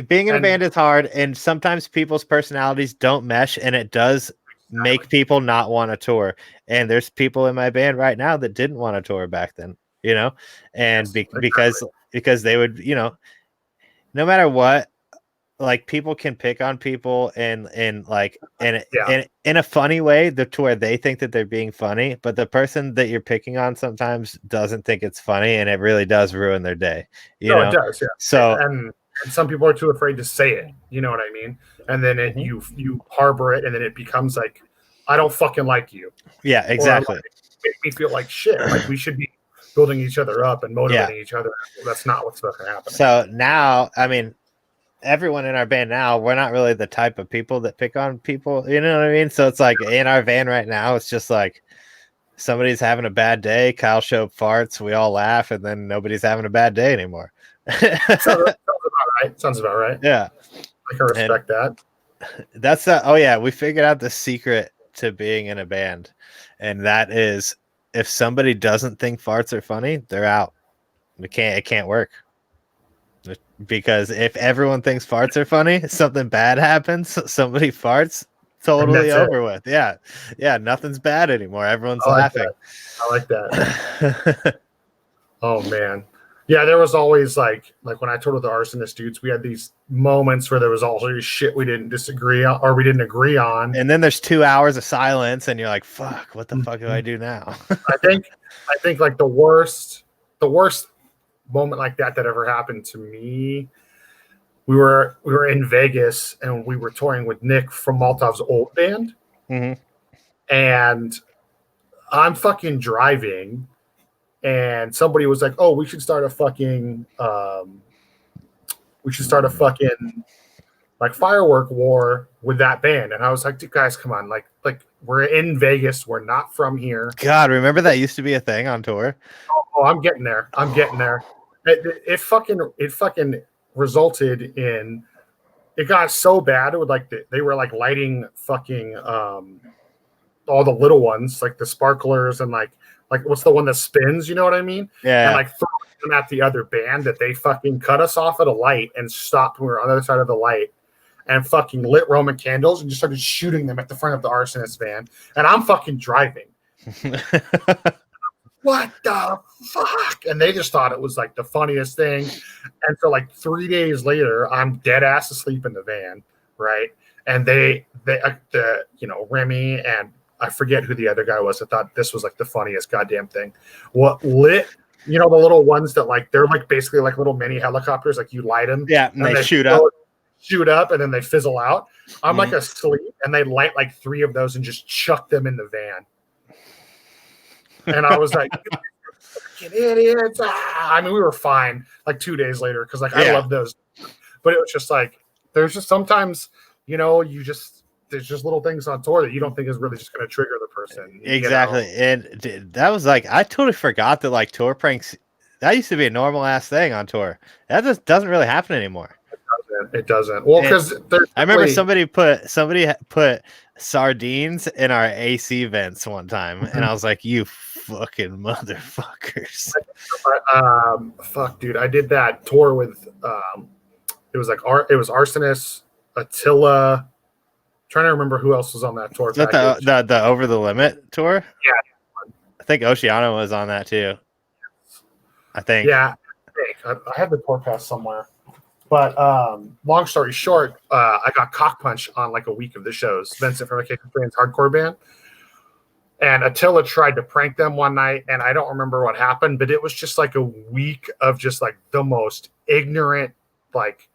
B: Being in a band is hard, and sometimes people's personalities don't mesh, and it does make people not want to tour. And there's people in my band right now that didn't want to tour back then, you know, and because they would, you know, no matter what, like people can pick on people and in a funny way, to where they think that they're being funny, but the person that you're picking on sometimes doesn't think it's funny, and it really does ruin their day. You know?
A: It does. Yeah.
B: So
A: and some people are too afraid to say it. You know what I mean? And then you harbor it, and then it becomes like, I don't fucking like you.
B: Yeah, exactly.
A: Make me feel like shit. Like we should be building each other up and motivating each other. That's not what's going to happen.
B: So now, I mean, everyone in our band now, we're not really the type of people that pick on people, you know what I mean? So it's like in our van right now, it's just like somebody's having a bad day, Kyle Shope farts, we all laugh, and then nobody's having a bad day anymore.
A: Sounds about right.
B: Yeah,
A: I can respect that.
B: That's we figured out the secret to being in a band, and that is, if somebody doesn't think farts are funny, they're out. It can't work. Because if everyone thinks farts are funny, something bad happens, somebody farts, totally over with. Yeah, nothing's bad anymore. Everyone's laughing.
A: I like that. Oh man, yeah. There was always like when I toured with the Arsonist dudes, we had these moments where there was always shit we didn't disagree on, or we didn't agree on.
B: And then there's 2 hours of silence, and you're like, "Fuck, what the fuck do I do now?"
A: I think like the worst moment like that ever happened to me. We were in Vegas, and we were touring with Nick from Moltov's old band.
B: Mm-hmm.
A: And I'm fucking driving, and somebody was like, "Oh, we should start a fucking like firework war with that band." And I was like, "Dude, guys, come on, like we're in Vegas, we're not from here."
B: God, remember that used to be a thing on tour?
A: Oh, I'm getting there. It fucking resulted in, it got so bad. It would like they were like lighting fucking all the little ones, like the sparklers, and like what's the one that spins? You know what I mean?
B: Yeah.
A: And like throwing them at the other band, that they fucking cut us off at a light and stopped. We were on the other side of the light and fucking lit Roman candles and just started shooting them at the front of the Arsonist van. And I'm fucking driving. What the fuck? And they just thought it was like the funniest thing. And so like 3 days later, I'm dead ass asleep in the van, right? And they Remy, and I forget who the other guy was. I thought this was like the funniest goddamn thing. What lit, the little ones that like, they're like basically like little mini helicopters, like you light them.
B: Yeah, and they shoot up, and then they fizzle out. I'm like asleep, and they light like 3 of those and just chuck them in the van. And I was like,
A: fucking idiots. I mean, we were fine like 2 days later because like I love those, but it was just like there's just sometimes there's just little things on tour that you don't think is really just going to trigger the person.
B: Exactly, and that was like I totally forgot that like tour pranks that used to be a normal ass thing on tour. That just doesn't really happen anymore.
A: It doesn't. Well, because
B: I remember somebody put sardines in our AC vents one time, and I was like, "You fucking motherfuckers!"
A: Fuck, dude, I did that tour with it was Arsonist, Attila. Trying to remember who else was on that tour.
B: Is that the Over the Limit tour?
A: Yeah,
B: I think Oceano was on that too. I think.
A: Yeah, I have the tour pass somewhere. But long story short, I got cock punched on like a week of the shows. Vincent from the Friends hardcore band. And Attila tried to prank them one night, and I don't remember what happened, but it was just like a week of just like the most ignorant, like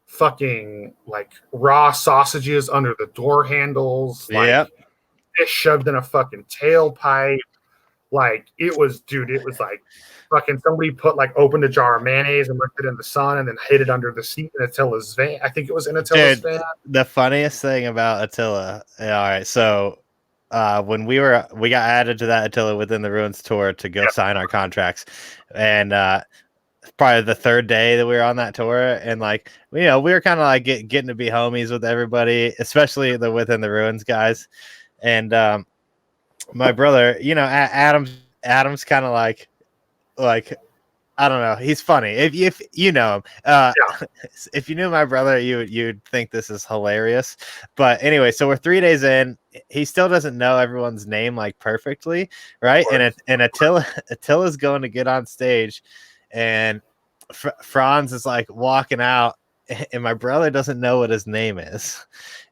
A: fucking like raw sausages under the door handles. Like fish shoved in a fucking tailpipe. Like it was like fucking somebody opened a jar of mayonnaise and left it in the sun and then hid it under the seat in Attila's van. I think it was in Attila's van.
B: The funniest thing about Attila, all right, so when we got added to that Attila Within the Ruins tour to go sign our contracts, and probably the third day that we were on that tour, and like we were kind of like getting to be homies with everybody, especially the Within the Ruins guys, and my brother, Adam's kind of like I don't know, he's funny if you know him. If you knew my brother, you'd think this is hilarious. But anyway, so we're 3 days in. He still doesn't know everyone's name like perfectly, right? And Attila's going to get on stage, and Franz is like walking out, and my brother doesn't know what his name is,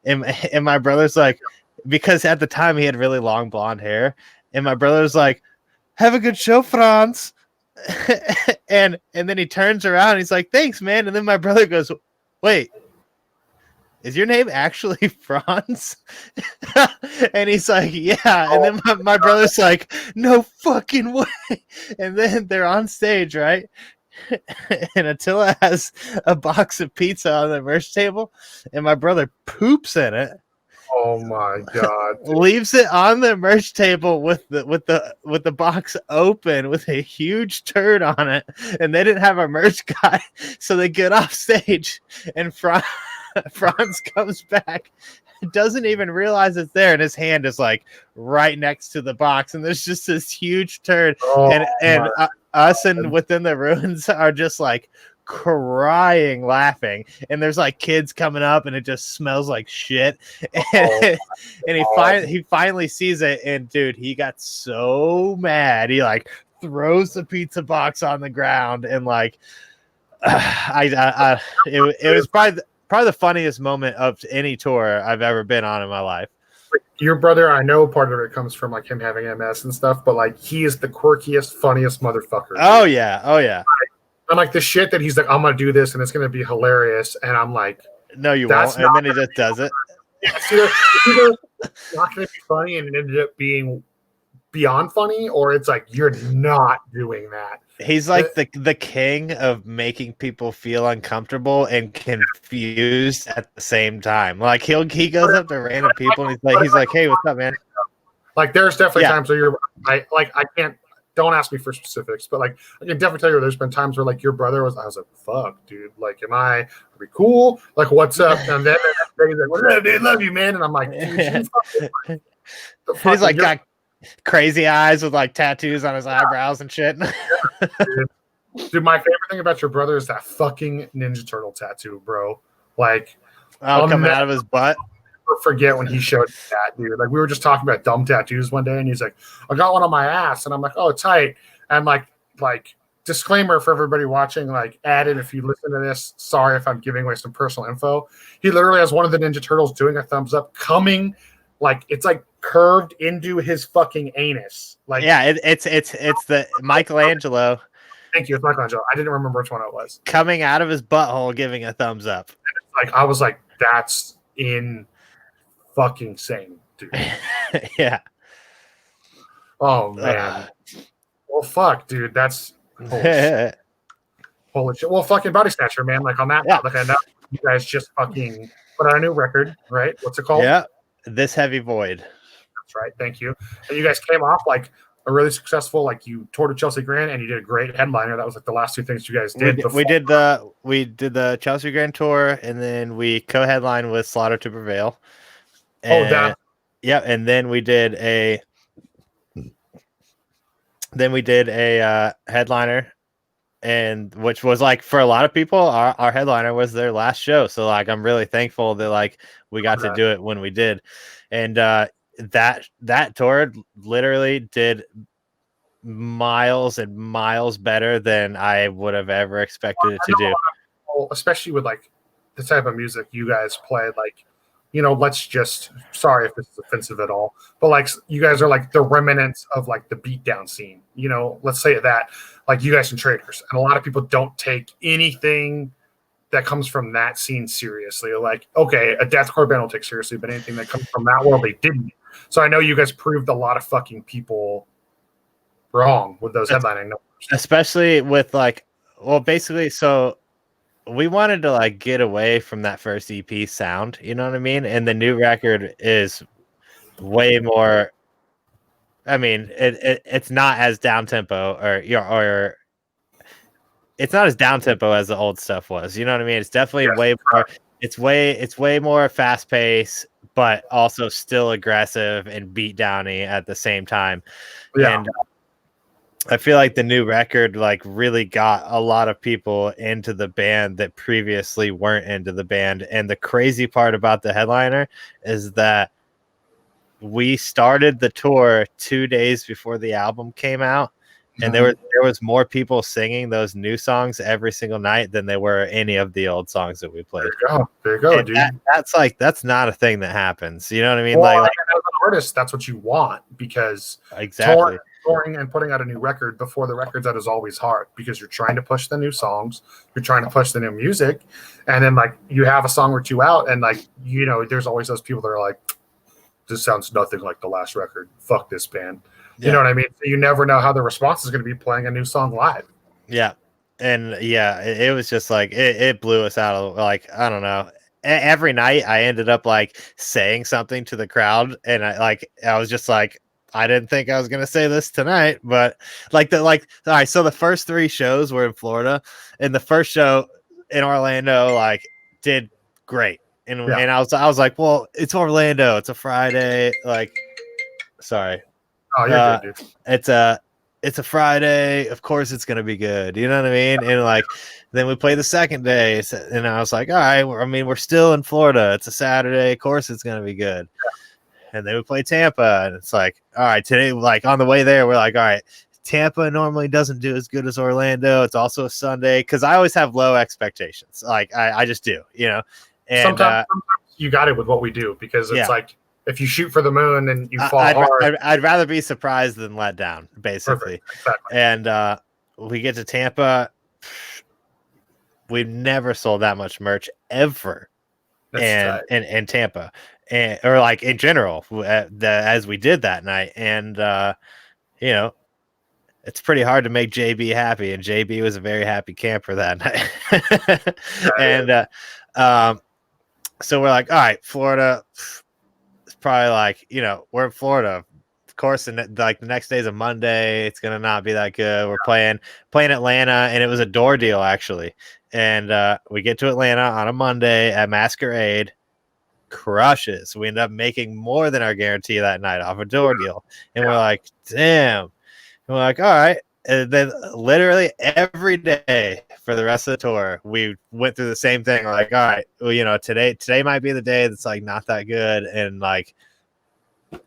B: and my brother's like, because at the time he had really long blonde hair, and my brother's like, "Have a good show, Franz." and then he turns around and he's like, "Thanks, man." And then my brother goes, "Wait, is your name actually Franz?" And he's like, "Yeah." And then my brother's like, "No fucking way." And then they're on stage, right? And Attila has a box of pizza on the merch table, and my brother poops in it.
A: Oh my god!
B: Leaves it on the merch table with the box open with a huge turd on it, and they didn't have a merch guy, so they get off stage, and Franz comes back, doesn't even realize it's there, and his hand is like right next to the box, and there's just this huge turd, and us and Within the Ruins are just like crying laughing, and there's like kids coming up, and it just smells like shit, and he finally sees it, and dude, he got so mad, he like throws the pizza box on the ground, and like it was probably the funniest moment of any tour I've ever been on in my life.
A: Your brother, I know part of it comes from like him having MS and stuff, but like he is the quirkiest, funniest motherfucker.
B: Oh yeah.
A: And like the shit that he's like, "I'm gonna do this and it's gonna be hilarious," and I'm like,
B: "No, you won't." And then he just does it.
A: It's either not gonna be funny and it ended up being beyond funny, or it's like you're not doing that.
B: He's like the king of making people feel uncomfortable and confused at the same time. Like he goes up to random people and he's like, "Hey, what's up, man?"
A: Like there's definitely times where I can't. Don't ask me for specifics, but like I can definitely tell you there's been times where like your brother I was like, "Fuck, dude, like are we cool? Like what's up?" And then he's like, "What's up, dude? Love you, man." And I'm like, "Dude,
B: he's like got crazy eyes with like tattoos on his eyebrows and shit."
A: Dude, my favorite thing about your brother is that fucking Ninja Turtle tattoo, bro. Like,
B: coming out of his butt.
A: Forget when he showed that, dude. Like we were just talking about dumb tattoos one day, and he's like, "I got one on my ass," and I'm like, "Oh, tight." And like disclaimer for everybody watching, like added if you listen to this, sorry if I'm giving away some personal info. He literally has one of the Ninja Turtles doing a thumbs up coming, like it's like curved into his fucking anus. Like
B: it's the Michelangelo.
A: Thank you, it's Michelangelo. I didn't remember which one it was.
B: Coming out of his butthole, giving a thumbs up.
A: Like I was like, that's in fucking insane, dude.
B: Yeah.
A: Oh man. Well, fuck, dude. That's holy shit. Holy shit. Well, fucking Bodysnatcher, man. Like on that,
B: Yeah.
A: like I know you guys just fucking put out a new record, right? What's it called?
B: Yeah. This Heavy Void.
A: That's right. Thank you. And you guys came off like a really successful, like you toured at Chelsea Grand and you did a great headliner. That was like the last two things you guys did.
B: We did the Chelsea Grand tour, and then we co-headlined with Slaughter to Prevail. And, and then we did a headliner, and which was like for a lot of people, our headliner was their last show. So like I'm really thankful that like we got to do it when we did. And that tour literally did miles and miles better than I would have ever expected it to do.
A: Especially with like the type of music you guys play, like, you know, let's just, sorry if this is offensive at all, but like you guys are like the remnants of like the beatdown scene, you know, let's say that, like you guys and Traders, and a lot of people don't take anything that comes from that scene seriously. Like, okay, a deathcore band will take seriously, but anything that comes from that world, they didn't. So I know you guys proved a lot of fucking people wrong with those headlining numbers. Especially
B: with like, well, basically, so we wanted to like get away from that first EP sound, you know what I mean? And the new record is way more. I mean, it's not as down tempo, or it's not as down tempo as the old stuff was. You know what I mean? It's definitely way more. It's way more fast paced, but also still aggressive and beat downy at the same time. Yeah. And I feel like the new record like really got a lot of people into the band that previously weren't into the band. And the crazy part about the headliner is that we started the tour 2 days before the album came out, and there was more people singing those new songs every single night than there were any of the old songs that we played.
A: There you go, dude.
B: That's not a thing that happens. You know what I mean?
A: Well, like as an artist, that's what you want, because
B: exactly.
A: Touring and putting out a new record before the record's out is always hard, because you're trying to push the new songs, you're trying to push the new music, and then like you have a song or two out, and like, you know, there's always those people that are like, this sounds nothing like the last record. Fuck this band. You know what I mean? So you never know how the response is going to be playing a new song live. Yeah.
B: And yeah, it was just like, it blew us out of, like, I don't know. Every night I ended up like saying something to the crowd, and I was just like, I didn't think I was going to say this tonight, but all right. So the first 3 shows were in Florida, and the first show in Orlando, like, did great. And I was like, well, it's Orlando. It's a Friday. Like, sorry.
A: Oh, you're good, dude.
B: It's a Friday. Of course it's going to be good. You know what I mean? And like, then we play the second day, and I was like, all right, I mean, we're still in Florida. It's a Saturday. Of course it's going to be good. Yeah. And then we play Tampa, and it's like, all right, today, like on the way there, we're like, all right, Tampa normally doesn't do as good as Orlando. It's also a Sunday, because I always have low expectations. Like I just do, you know. And
A: sometimes you got it with what we do, because it's like, if you shoot for the moon and you fall hard,
B: I'd rather be surprised than let down, basically.
A: Exactly.
B: And we get to Tampa. We've never sold that much merch ever, in Tampa, or like in general, as we did that night. And you know, it's pretty hard to make JB happy, and JB was a very happy camper that night. And so we're like, all right, Florida. It's probably like, you know, we're in Florida. Of course, and like the next day's a Monday. It's gonna not be that good. We're playing Atlanta, and it was a door deal actually. And we get to Atlanta on a Monday at Masquerade. Crushes. We end up making more than our guarantee that night off a door deal, and we're like, damn. And we're like, all right. And then literally every day for the rest of the tour, we went through the same thing. We're like, all right, well, you know, today might be the day that's like not that good, and like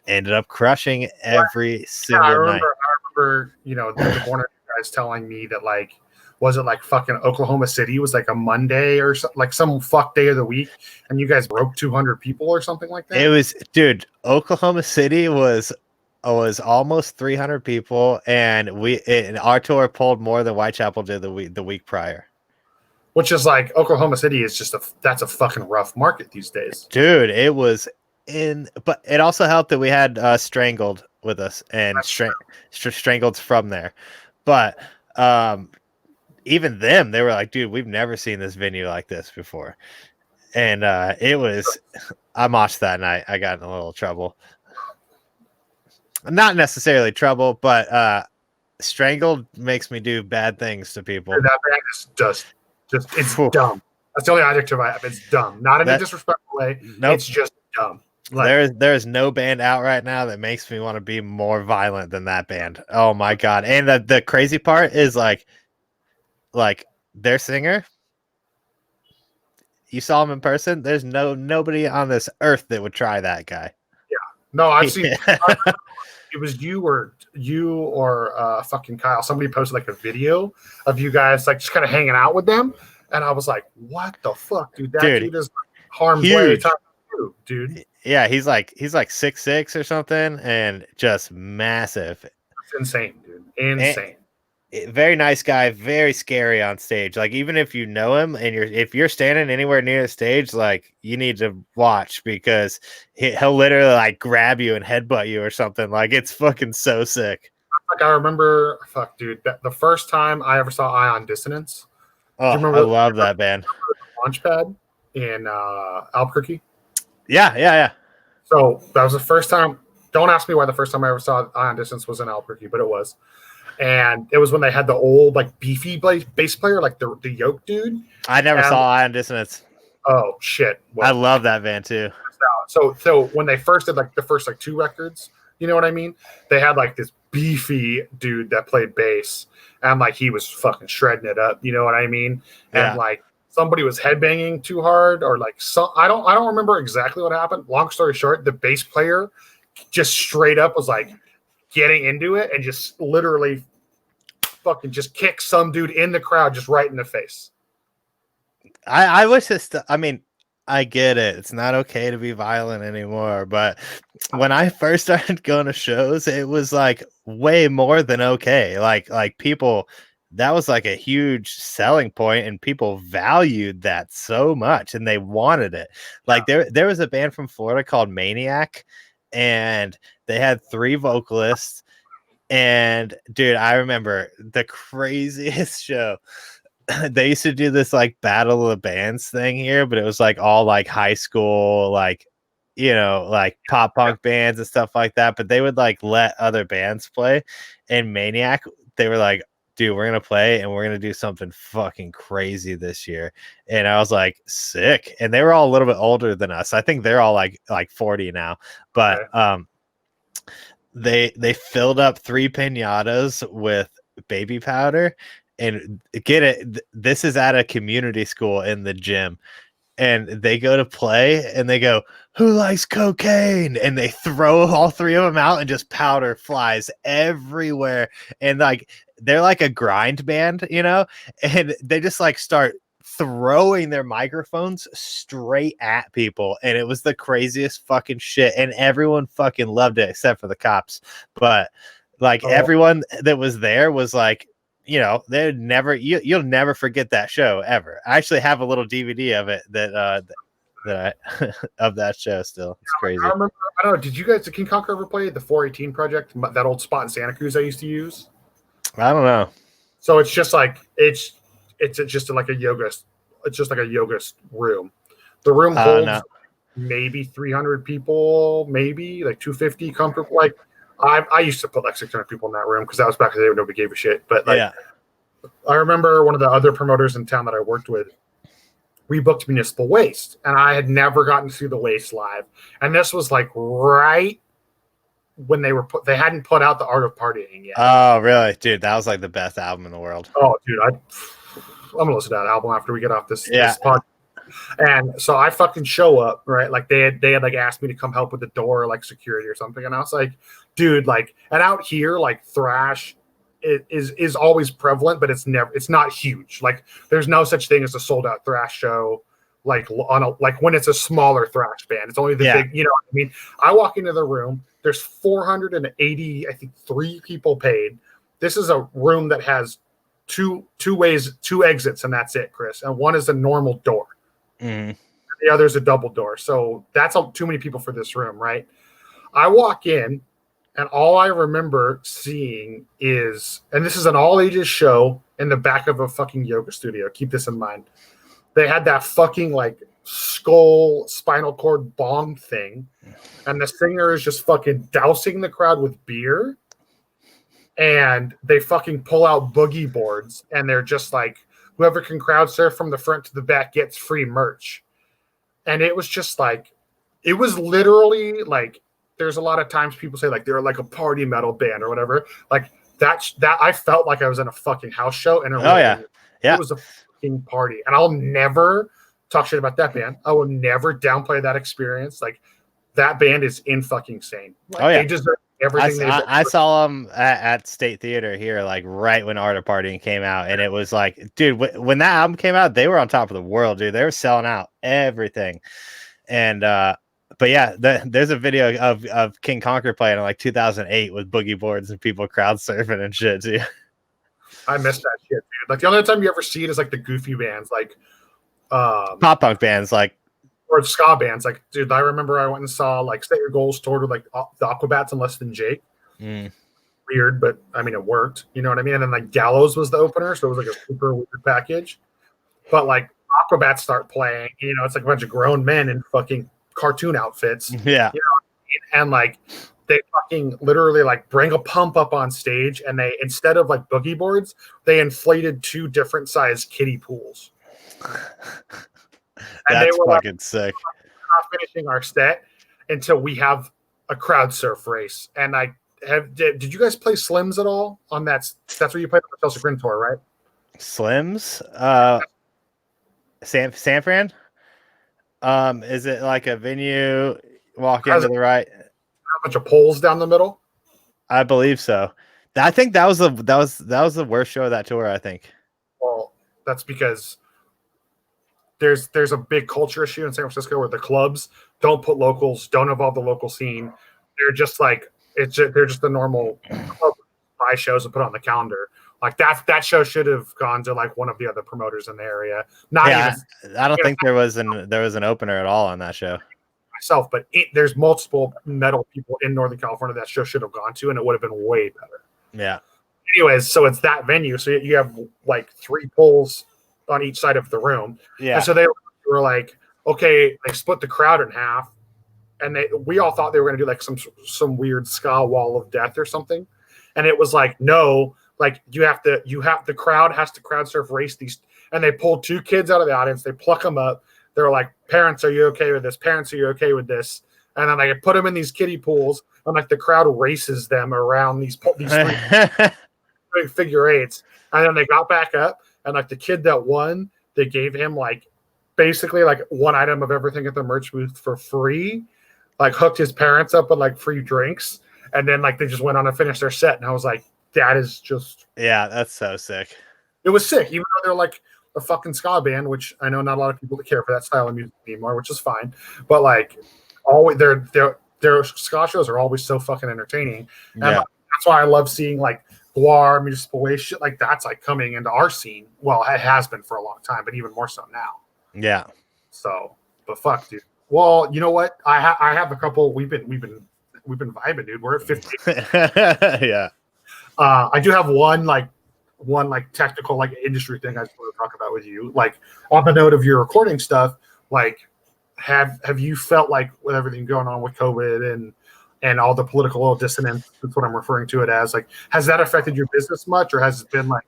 B: ended up crushing every single night.
A: I remember, you know, the Warner guys telling me that, like, was it like fucking Oklahoma City was like a Monday or like some fuck day of the week, and you guys broke 200 people or something like that?
B: It was, dude, Oklahoma City was almost 300 people, and our tour pulled more than Whitechapel did the week prior.
A: Which is like, Oklahoma City is just that's a fucking rough market these days,
B: dude. It was but it also helped that we had Strangled with us, and Strangled from there. But even them, they were like, dude, we've never seen this venue like this before. And it was, I moshed that night. I got in a little trouble. Not necessarily trouble, but strangled makes me do bad things to people.
A: That band is just it's dumb. That's the only adjective I have. It's dumb. Not in a disrespectful way. Nope. It's just dumb.
B: Like, there's no band out right now that makes me want to be more violent than that band. Oh my god. And the crazy part is like their singer, you saw him in person, there's nobody on this earth that would try that guy.
A: Yeah. No, I've seen it was you or fucking Kyle. Somebody posted like a video of you guys like just kind of hanging out with them. And I was like, what the fuck, dude? That dude is harm's way time too, dude.
B: Yeah, he's like 6'6" or something, and just massive.
A: It's insane, dude. Insane.
B: Very nice guy, very scary on stage. Like, even if you know him and if you're standing anywhere near the stage, like, you need to watch, because he'll literally like grab you and headbutt you or something. Like, it's fucking so sick.
A: Like, I remember, fuck, dude, the first time I ever saw Ion Dissonance.
B: Oh, I love that band.
A: Launchpad in Albuquerque.
B: Yeah.
A: So that was the first time. Don't ask me why the first time I ever saw Ion Distance was in Albuquerque, but it was. And it was when they had the old, like, beefy bass player, like the yoke dude.
B: I never saw Ion Dissonance.
A: Oh, shit.
B: Well, I love that band, too.
A: So when they first did, like, the first, like, 2 records, you know what I mean? They had, like, this beefy dude that played bass. And, like, he was fucking shredding it up. You know what I mean? And, like, somebody was headbanging too hard, or like I don't remember exactly what happened. Long story short, the bass player just straight up was like getting into it and just literally fucking just kicked some dude in the crowd just right in the face.
B: I wish this. I mean, I get it. It's not okay to be violent anymore. But when I first started going to shows, it was like way more than okay. Like people. That was like a huge selling point, and people valued that so much, and they wanted it. Like there was a band from Florida called Maniac, and they had 3 vocalists. And dude, I remember the craziest show. They used to do this like Battle of the Bands thing here, but it was like all like high school, like, you know, like pop punk bands and stuff like that. But they would like let other bands play. And Maniac, they were like, dude, we're going to play and we're going to do something fucking crazy this year. And I was like, sick. And they were all a little bit older than us. I think they're all like 40 now. But they filled up 3 piñatas with baby powder. And get it, this is at a community school in the gym. And they go to play and they go, who likes cocaine? And they throw all 3 of them out and just powder flies everywhere. And like, they're like a grind band, you know, and they just like start throwing their microphones straight at people. And it was the craziest fucking shit. And everyone fucking loved it except for the cops. But like everyone that was there was like, you know, they'd never, you'll never forget that show ever. I actually have a little DVD of it that of that show still. It's crazy.
A: I remember, I don't know, did King Conquer ever play the 418 project, that old spot in Santa Cruz I used to use?
B: I don't know.
A: So it's just like, it's just like a yoga, it's just like a yoga room. The room holds maybe 300 people, maybe like 250 comfortable. Like, I used to put like 600 people in that room because that was back in the day when nobody gave a shit. But like, I remember one of the other promoters in town that I worked with, we booked Municipal Waste, and I had never gotten to see the Waste live. And this was like right when they hadn't put out The Art of Partying yet.
B: Oh, really? Dude, that was like the best album in the world.
A: Oh, dude, I'm gonna listen to that album after we get off this podcast. And so I fucking show up, right? Like they had like asked me to come help with the door, like security or something. And I was like, dude, like, and out here, like thrash is always prevalent, but it's not huge. Like there's no such thing as a sold out thrash show. Like like when it's a smaller thrash band, it's only the big, you know what I mean? I walk into the room, there's 480, I think 3 people paid. This is a room that has two exits, and that's it, Chris. And one is a normal door. The other is a double door. So that's too many people for this room, right? I walk in, And all I remember seeing is, and this is an all ages show in the back of a fucking yoga studio. Keep this in mind. They had that fucking like skull spinal cord bong thing. And the singer is just fucking dousing the crowd with beer. And they fucking pull out boogie boards. And they're just like, whoever can crowd surf from the front to the back gets free merch. And it was just like, it was literally like, there's a lot of times people say like they're like a party metal band or whatever. Like that I felt like I was in a fucking house show, and it was a fucking party. And I'll never talk shit about that band. I will never downplay that experience. Like that band is in fucking insane. Like, they deserve everything.
B: I saw them at State Theater here, like right when Art of Partying came out, and it was like, dude, when that album came out, they were on top of the world, dude. They were selling out everything, and but yeah, there's a video of King Conquer playing in like 2008 with boogie boards and people crowd surfing and shit too.
A: I miss that shit, dude. Like the only time you ever see it is like the goofy bands, like
B: pop punk bands, like,
A: or ska bands. Like, dude, I remember I went and saw like Set Your Goals toured with like the Aquabats and Less Than Jake. Weird, but I mean it worked. You know what I mean? And then like Gallows was the opener, so it was like a super weird package. But like Aquabats start playing, you know, it's like a bunch of grown men in fucking cartoon outfits.
B: Yeah.
A: You know what I mean? And like they fucking literally like bring a pump up on stage, and they, instead of like boogie boards, they inflated 2 different size kiddie pools. And
B: that's
A: they were
B: fucking
A: like,
B: sick.
A: we're not finishing our set until we have a crowd surf race. And I did you guys play Slims at all on that? That's where you played on the Chelsea Grin tour, right?
B: Slims, San Fran. Is it like a venue? Walk into the right.
A: A bunch of poles down the middle.
B: I believe so. I think that was the worst show of that tour. I think.
A: Well, that's because there's a big culture issue in San Francisco where the clubs don't put locals, don't involve the local scene. They're just like they're just the normal club buy shows and put on the calendar. Like that show should have gone to like one of the other promoters in the area.
B: I don't think there was an opener at all on that show.
A: Myself, but there's multiple metal people in Northern California that show should have gone to, and it would have been way better.
B: Yeah.
A: Anyways, so it's that venue. So you have like 3 poles on each side of the room.
B: Yeah.
A: And so they were like, okay, they split the crowd in half, and we all thought they were going to do like some weird ska wall of death or something, and it was like, no, like the crowd has to crowd surf race these, and they pulled 2 kids out of the audience, they pluck them up, they're like, parents, are you okay with this? Parents, are you okay with this? And then they put them in these kiddie pools, and like the crowd races them around these 3 figure 8s, and then they got back up, and like the kid that won, they gave him like basically like 1 item of everything at the merch booth for free, like hooked his parents up with like free drinks, and then like they just went on to finish their set. And I was like, that is just,
B: yeah, that's so sick.
A: It was sick, even though they're like a fucking ska band, which I know not a lot of people care for that style of music anymore, which is fine. But like, always their ska shows are always so fucking entertaining, and that's why I love seeing like Guar, Municipal Waste, shit like that's like coming into our scene. Well, it has been for a long time, but even more so now.
B: Yeah.
A: So, but fuck, dude. Well, you know what? I have a couple. We've been vibing, dude. We're at 50.
B: Yeah.
A: I do have one technical like industry thing I just want to talk about with you. Like on the note of your recording stuff, like have you felt like with everything going on with COVID and all the political dissonance, that's what I'm referring to it as, like, has that affected your business much, or has it been like,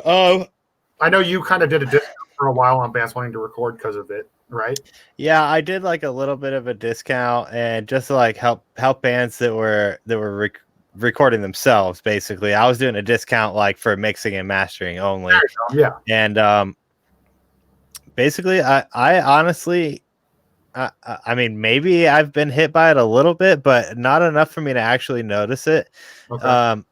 A: I know you kind of did a discount for a while on bands wanting to record because of it, right?
B: Yeah, I did like a little bit of a discount, and just to like help bands that were recording themselves. Basically, I was doing a discount like for mixing and mastering only.
A: Yeah.
B: And basically, I honestly, I mean, maybe I've been hit by it a little bit, but not enough for me to actually notice it. Okay.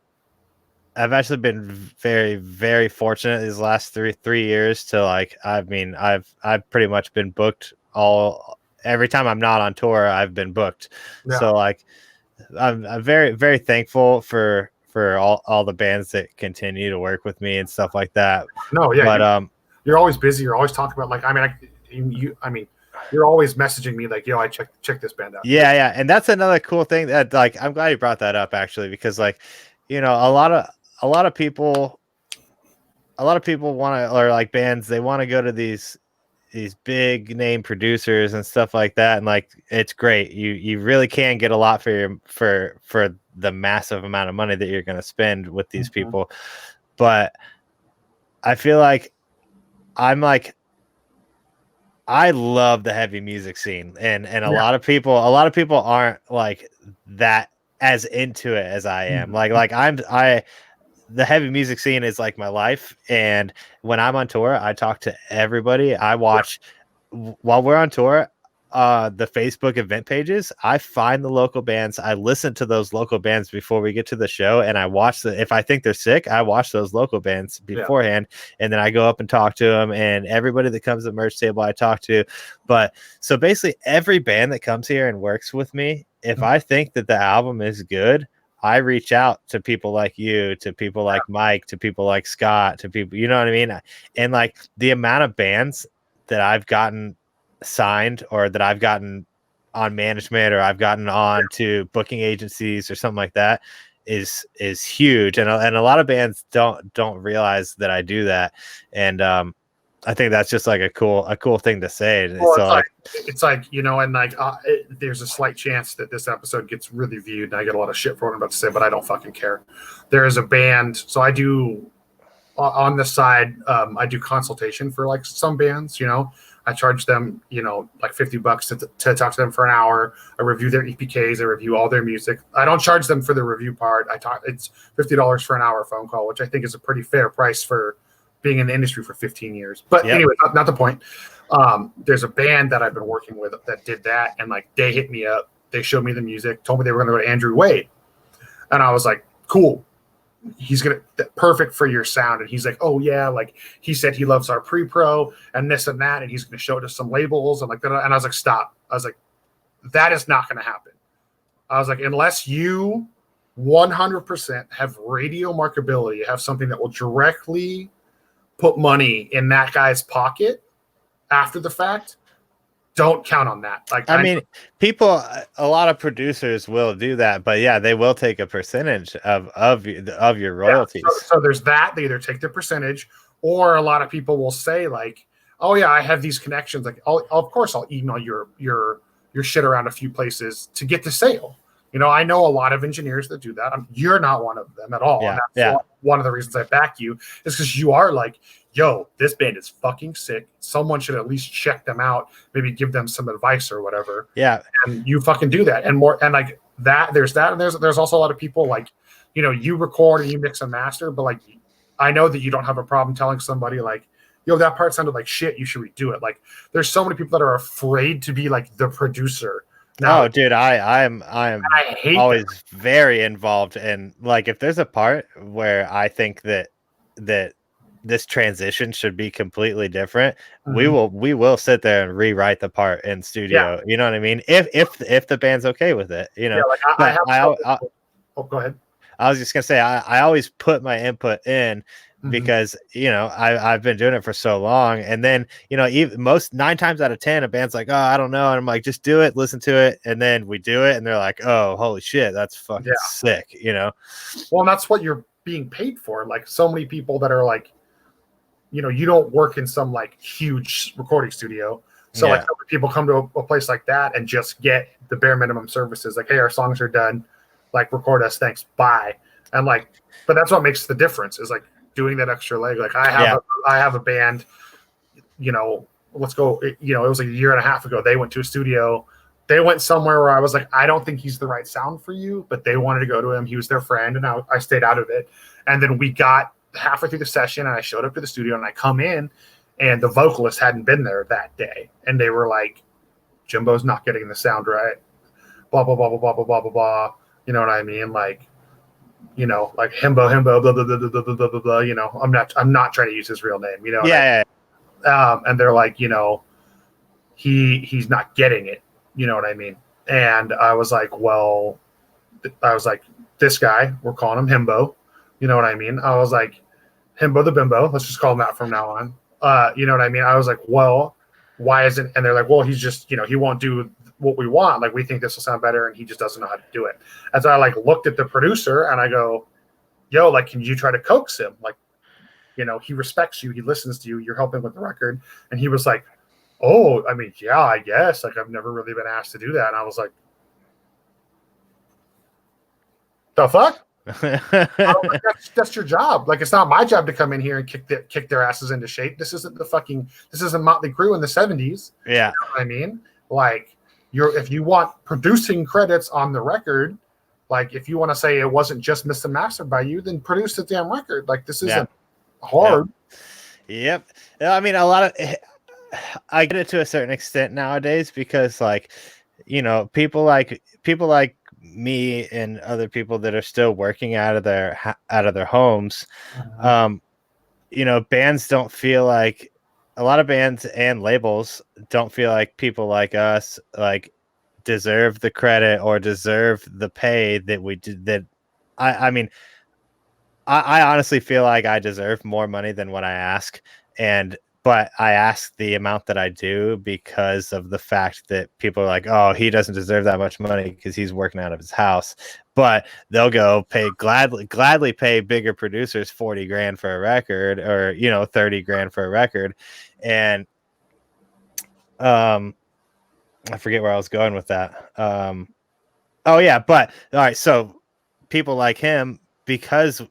B: I've actually been very, very fortunate these last three years to like, I mean, I've pretty much been booked every time I'm not on tour, I've been booked. Yeah. So like, I'm very, very thankful for all the bands that continue to work with me and stuff like that.
A: No, yeah.
B: But
A: you're always busy. You're always talking about like, I mean, you're always messaging me like, yo, I check this band out.
B: Yeah. And that's another cool thing that, like, I'm glad you brought that up, actually, because, like, you know, a lot of people want to, or like bands, they want to go to these big name producers and stuff like that, and like, it's great. You really can get a lot for the massive amount of money that you're going to spend with these people. But I feel like I love the heavy music scene, and a lot of people aren't like that as into it as I am. The heavy music scene is like my life, and when I'm on tour, I talk to everybody. I watch while we're on tour, the Facebook event pages. I find the local bands. I listen to those local bands before we get to the show, and I watch if I think they're sick, I watch those local bands beforehand, and then I go up and talk to them, and everybody that comes to the merch table I talk to. But so basically every band that comes here and works with me, if I think that the album is good, I reach out to people like you, to people like Mike, to people like Scott, to people, you know what I mean? And like, the amount of bands that I've gotten signed, or that I've gotten on management, or I've gotten on to booking agencies or something like that, is huge. And a lot of bands don't realize that I do that. And I think that's just like a cool thing to say.
A: Well, so it's like, you know, and like, there's a slight chance that this episode gets really viewed, and I get a lot of shit for what I'm about to say, but I don't fucking care. There is a band, so I do on the side, I do consultation for like some bands. You know, I charge them, you know, like $50 to talk to them for an hour. I review their EPKs, I review all their music. I don't charge them for the review part. It's $50 for an hour phone call, which I think is a pretty fair price for being in the industry for 15 years. But anyway, not the point. There's a band that I've been working with that did that, and like, they hit me up, they showed me the music, told me they were going to go to Andrew Wade, and I was like, cool, he's perfect for your sound. And he's like, oh yeah, like, he said he loves our pre-pro and this and that, and he's going to show it to some labels and like that. And I was like, stop. I was like, that is not going to happen. I was like, unless you 100% have radio marketability, have something that will directly put money in that guy's pocket after the fact, don't count on that. Like,
B: I mean, people, a lot of producers will do that, but yeah, they will take a percentage of your royalties.
A: So there's that. They either take the percentage, or a lot of people will say like, oh yeah, I have these connections. Like, of course I'll email your shit around a few places to get the sale. You know, I know a lot of engineers that do that. You're not one of them at all.
B: Yeah,
A: and that's one of the reasons I back you, is because you are like, yo, this band is fucking sick. Someone should at least check them out, maybe give them some advice or whatever.
B: Yeah.
A: And you fucking do that. And more, and like that, there's that. And there's also a lot of people like, you know, you record and you mix and master, but like, I know that you don't have a problem telling somebody like, yo, that part sounded like shit, you should redo it. Like, there's so many people that are afraid to be like the producer.
B: Now, dude, I am always very involved, and like, if there's a part where I think that this transition should be completely different, we will sit there and rewrite the part in studio. You know what I mean? If the band's okay with it, you know.
A: Yeah, like go ahead.
B: I was just gonna say, I always put my input in, because you know, I've been doing it for so long, and then, you know, even 9 times out of 10 a band's like, oh, I don't know, and I'm like, just do it, listen to it, and then we do it, and they're like, oh, holy shit, that's fucking sick, you know.
A: Well, and that's what you're being paid for. Like, so many people that are like, you know, you don't work in some like huge recording studio, so like, people come to a place like that and just get the bare minimum services, like, hey, our songs are done, like, record us, thanks, bye. And like, but that's what makes the difference, is like doing that extra leg. Like, I have a band, you know, let's go, you know, it was like a year and a half ago, they went to a studio, they went somewhere where I was like, I don't think he's the right sound for you, but they wanted to go to him, he was their friend, and I stayed out of it. And then we got halfway through the session, and I showed up to the studio, and I come in, and the vocalist hadn't been there that day, and they were like, Jimbo's not getting the sound right, blah blah blah blah blah blah blah blah blah, you know what I mean? Like, you know, like himbo, blah blah blah blah blah blah blah blah. You know, I'm not trying to use his real name. You know. And they're like, you know, he's not getting it. You know what I mean? And I was like, well, this guy, we're calling him Himbo. You know what I mean? I was like, Himbo the Bimbo. Let's just call him that from now on. You know what I mean? I was like, well, why isn't, and they're like, well, he's just, he won't do what we want. Like, we think this will sound better, and he just doesn't know how to do it. And so I like looked at the producer and I go, yo, like, can you try to coax him? Like, he respects you, he listens to you, you're helping with the record. And he was like, oh, I mean, yeah, I guess. Like, I've never really been asked to do that. And I was like, the fuck? That's your job. Like, it's not my job to come in here and kick their asses into shape. This isn't Motley Crue in the 70s.
B: Yeah.
A: You know what I mean? Like, if you want producing credits on the record, like, if you want to say it wasn't just mixed and mastered by you, then produce the damn record. Like, this isn't hard.
B: Yep. I mean, I get it to a certain extent nowadays because, like, people like me and other people that are still working out of their homes, bands don't feel like, a lot of bands and labels don't feel like people like us like deserve the credit or deserve the pay that we did. That I mean, I honestly feel like I deserve more money than what I ask, but I ask the amount that I do because of the fact that people are like, oh, he doesn't deserve that much money because he's working out of his house. But they'll go gladly pay bigger producers 40 grand for a record, or 30 grand for a record. And I forget where I was going with that. Oh yeah, but all right, so people like him, because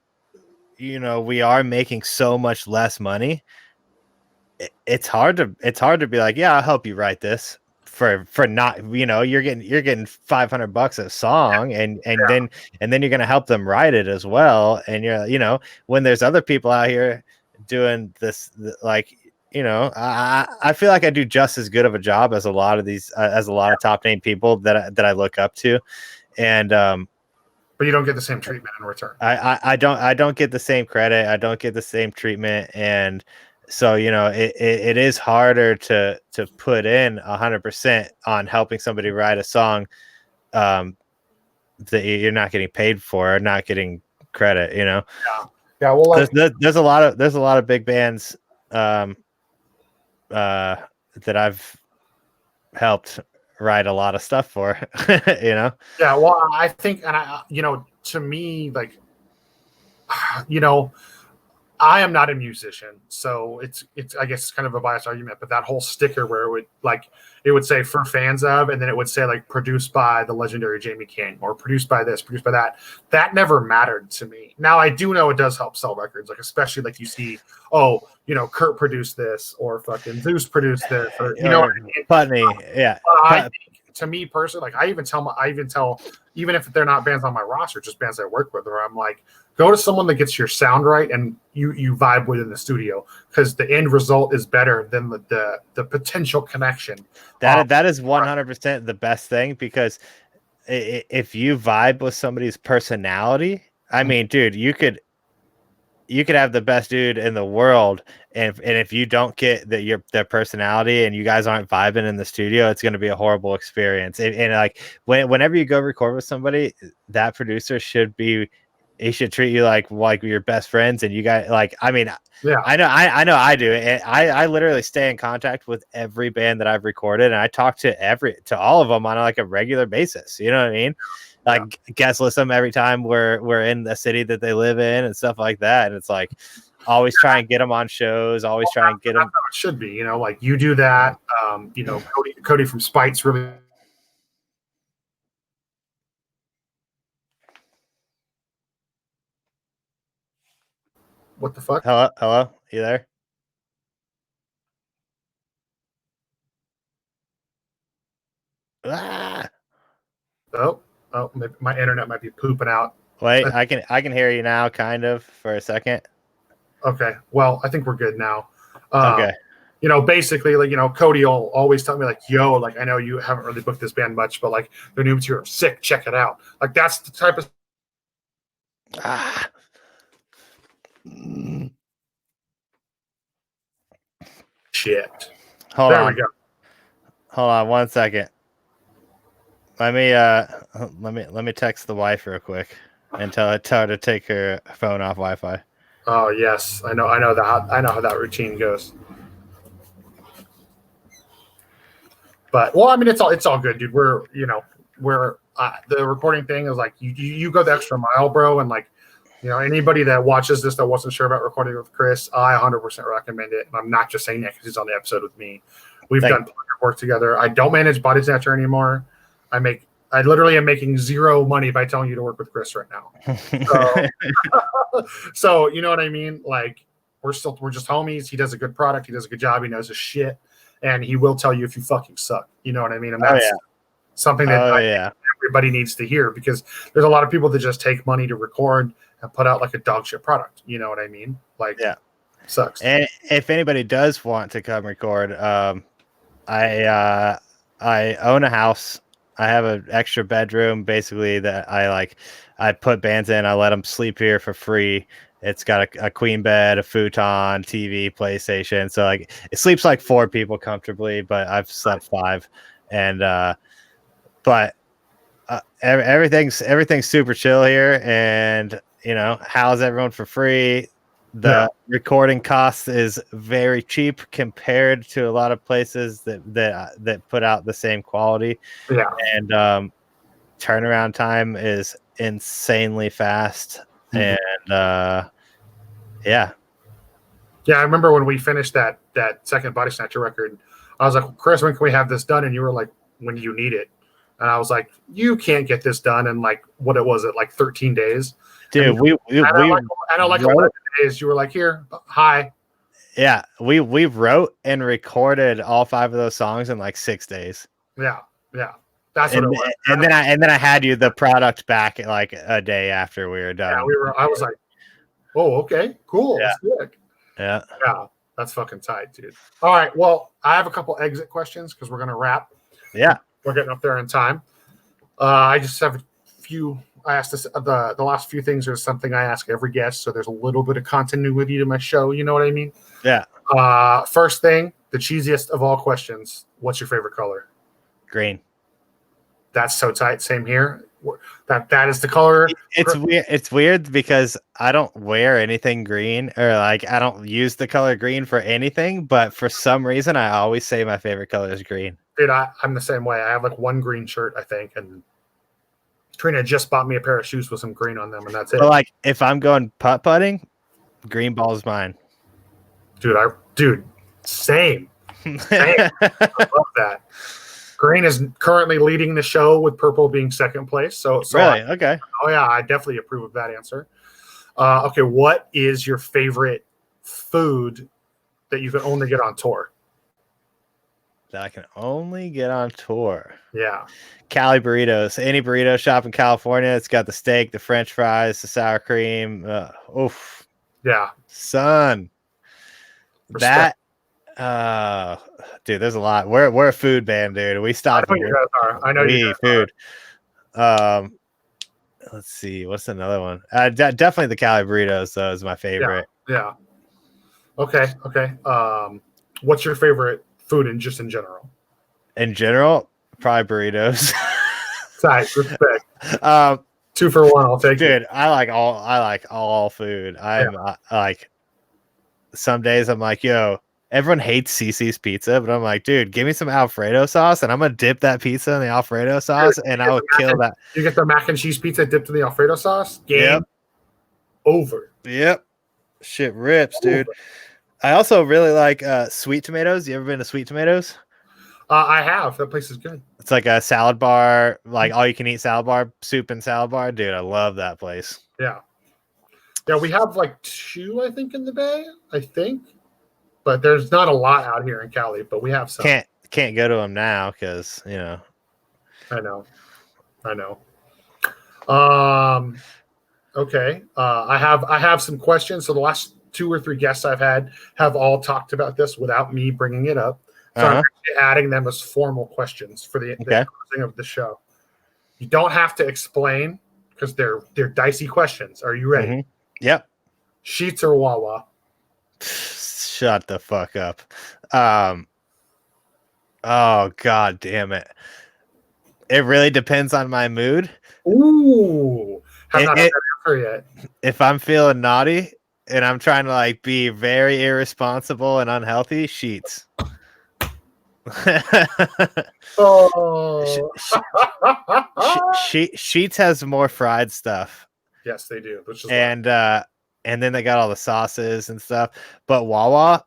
B: we are making so much less money, it's hard to be like, yeah, I'll help you write this for not, you're getting $500 a song, and then you're gonna help them write it as well. And when there's other people out here doing this, like, I feel like I do just as good of a job as a lot of top name people that I look up to, and
A: but you don't get the same treatment in return.
B: I don't get the same credit. I don't get the same treatment. And so, it is harder to put in 100% on helping somebody write a song that you're not getting paid for, or not getting credit,
A: Yeah. Well, like,
B: there's a lot of big bands that I've helped write a lot of stuff for,
A: Yeah. Well, I think, and to me, like, I am not a musician, so it's I guess it's kind of a biased argument, but that whole sticker where it would say for fans of, and then it would say like produced by the legendary Jamie King, or produced by this, produced by that never mattered to me. Now I do know it does help sell records, like, especially like you see, Kurt produced this, or fucking Zeus produced this, or what I mean?
B: Putney, yeah.
A: I think, to me personally, like, I even tell, even if they're not bands on my roster, just bands I work with, where I'm like, go to someone that gets your sound right and you vibe with in the studio, because the end result is better than the potential connection.
B: That is 100% the best thing, because if you vibe with somebody's personality, I mean, dude, you could have the best dude in the world, and if you don't get their personality and you guys aren't vibing in the studio, it's going to be a horrible experience. And like, whenever you go record with somebody, that producer should treat you like your best friends. And you guys, like, I mean,
A: yeah,
B: I know I do. And I literally stay in contact with every band that I've recorded, and I talk to all of them on like a regular basis. You know what I mean? Like, guest list them every time we're in the city that they live in and stuff like that. And it's like, always try and get them on shows, always try and get them.
A: That's how it should be, like you do that. Cody from Spite's really. What the fuck?
B: Hello, you there? Ah!
A: Oh, maybe my internet might be pooping out.
B: Wait, I can hear you now, kind of, for a second.
A: Okay, well, I think we're good now.
B: Okay.
A: Basically, like, Cody will always tell me, like, yo, like, I know you haven't really booked this band much, but like, their new material is sick, check it out. Like, that's the type of shit.
B: Hold
A: there
B: on.
A: we go.
B: Hold on 1 second. Let me text the wife real quick and tell her to take her phone off Wi-Fi.
A: Oh yes, I know how that routine goes. But well, I mean, it's all good, dude. We're the recording thing is like you go the extra mile, bro, and like anybody that watches this that wasn't sure about recording with Chris, I 100% recommend it. And I'm not just saying that because he's on the episode with me. We've done plenty of work together. I don't manage Bodysnatcher anymore. I literally am making zero money by telling you to work with Chris right now. So you know what I mean? Like we're just homies. He does a good product. He does a good job. He knows his shit, and he will tell you if you fucking suck. You know what I mean? And that's something that everybody needs to hear, because there's a lot of people that just take money to record and put out like a dog shit product. You know what I mean? Like, sucks.
B: And if anybody does want to come record, I own a house. I have an extra bedroom, basically, that I put bands in. I let them sleep here for free. It's got a queen bed, a futon, TV, PlayStation. So like it sleeps like 4 people comfortably, but I've slept 5. And everything's super chill here, and house everyone for free. The recording cost is very cheap compared to a lot of places that put out the same quality.
A: Yeah.
B: And turnaround time is insanely fast. And I
A: remember when we finished that second Bodysnatcher record, I was like, Chris, when can we have this done? And you were like, when do you need it? And I was like, you can't get this done in like 13 days.
B: Dude,
A: we 11 days. You were like, here, hi.
B: Yeah, we wrote and recorded all 5 of those songs in like 6 days.
A: Yeah. That's what it was.
B: And then I had you the product back like a day after we were done.
A: Yeah, I was like, oh, okay, cool.
B: Yeah.
A: Sick.
B: Yeah,
A: that's fucking tight, dude. All right, well, I have a couple exit questions because we're gonna wrap.
B: Yeah,
A: we're getting up there in time. I just have a few. I asked this the last few things are something I ask every guest, so there's a little bit of continuity to my show. You know what I mean?
B: Yeah.
A: First thing, the cheesiest of all questions. What's your favorite color?
B: Green.
A: That's so tight. Same here. That is the color.
B: It's weird. It's weird because I don't wear anything green, or like I don't use the color green for anything. But for some reason, I always say my favorite color is green.
A: Dude, I'm the same way. I have like one green shirt, I think, and Trina just bought me a pair of shoes with some green on them, and that's it.
B: But like if I'm going putt-putting, green ball's mine.
A: Dude, same. I love that. Green is currently leading the show, with purple being second place. So
B: really? Okay.
A: Oh yeah, I definitely approve of that answer. Okay, what is your favorite food that you can only get on tour?
B: That I can only get on tour.
A: Yeah.
B: Cali burritos. Any burrito shop in California, it's got the steak, the French fries, the sour cream. Oof.
A: Yeah.
B: Son.
A: Respect.
B: That dude, there's a lot. We're a food band, dude. We stopped.
A: I know you guys are. I know you guys
B: food. Let's see. What's another one? Definitely the Cali burritos, though, is my favorite.
A: Yeah. Okay. What's your favorite food in general?
B: In general, probably burritos.
A: Tight. Respect. 2 for 1. I'll take it.
B: Dude, I like all food. I'm like, some days I'm like, yo, everyone hates CC's pizza, but I'm like, dude, give me some Alfredo sauce, and I'm gonna dip that pizza in the Alfredo sauce, and I will kill that.
A: You get the mac and cheese pizza dipped in the Alfredo sauce. Game over.
B: Yep, shit rips, dude. I also really like Sweet Tomatoes. You ever been to Sweet Tomatoes?
A: I have. That place is good.
B: It's like a salad bar, like all you can eat salad bar, soup and salad bar. Dude, I love that place.
A: Yeah, we have like 2, I think, in the Bay. I think. But there's not a lot out here in Cali, but we have some.
B: Can't go to them now because
A: I know. Okay. I have some questions. So the last 2 or 3 guests I've had have all talked about this without me bringing it up. So I'm actually adding them as formal questions for the closing of the show. You don't have to explain because they're dicey questions. Are you ready?
B: Mm-hmm. Yep.
A: Sheets or Wawa?
B: Shut the fuck up. Oh god damn it. It really depends on my mood.
A: Ooh. Have not had that answer yet.
B: If I'm feeling naughty and I'm trying to like be very irresponsible and unhealthy, sheets.
A: Oh.
B: Sheets has more fried stuff.
A: Yes, they do. Which is
B: and then they got all the sauces and stuff. But Wawa,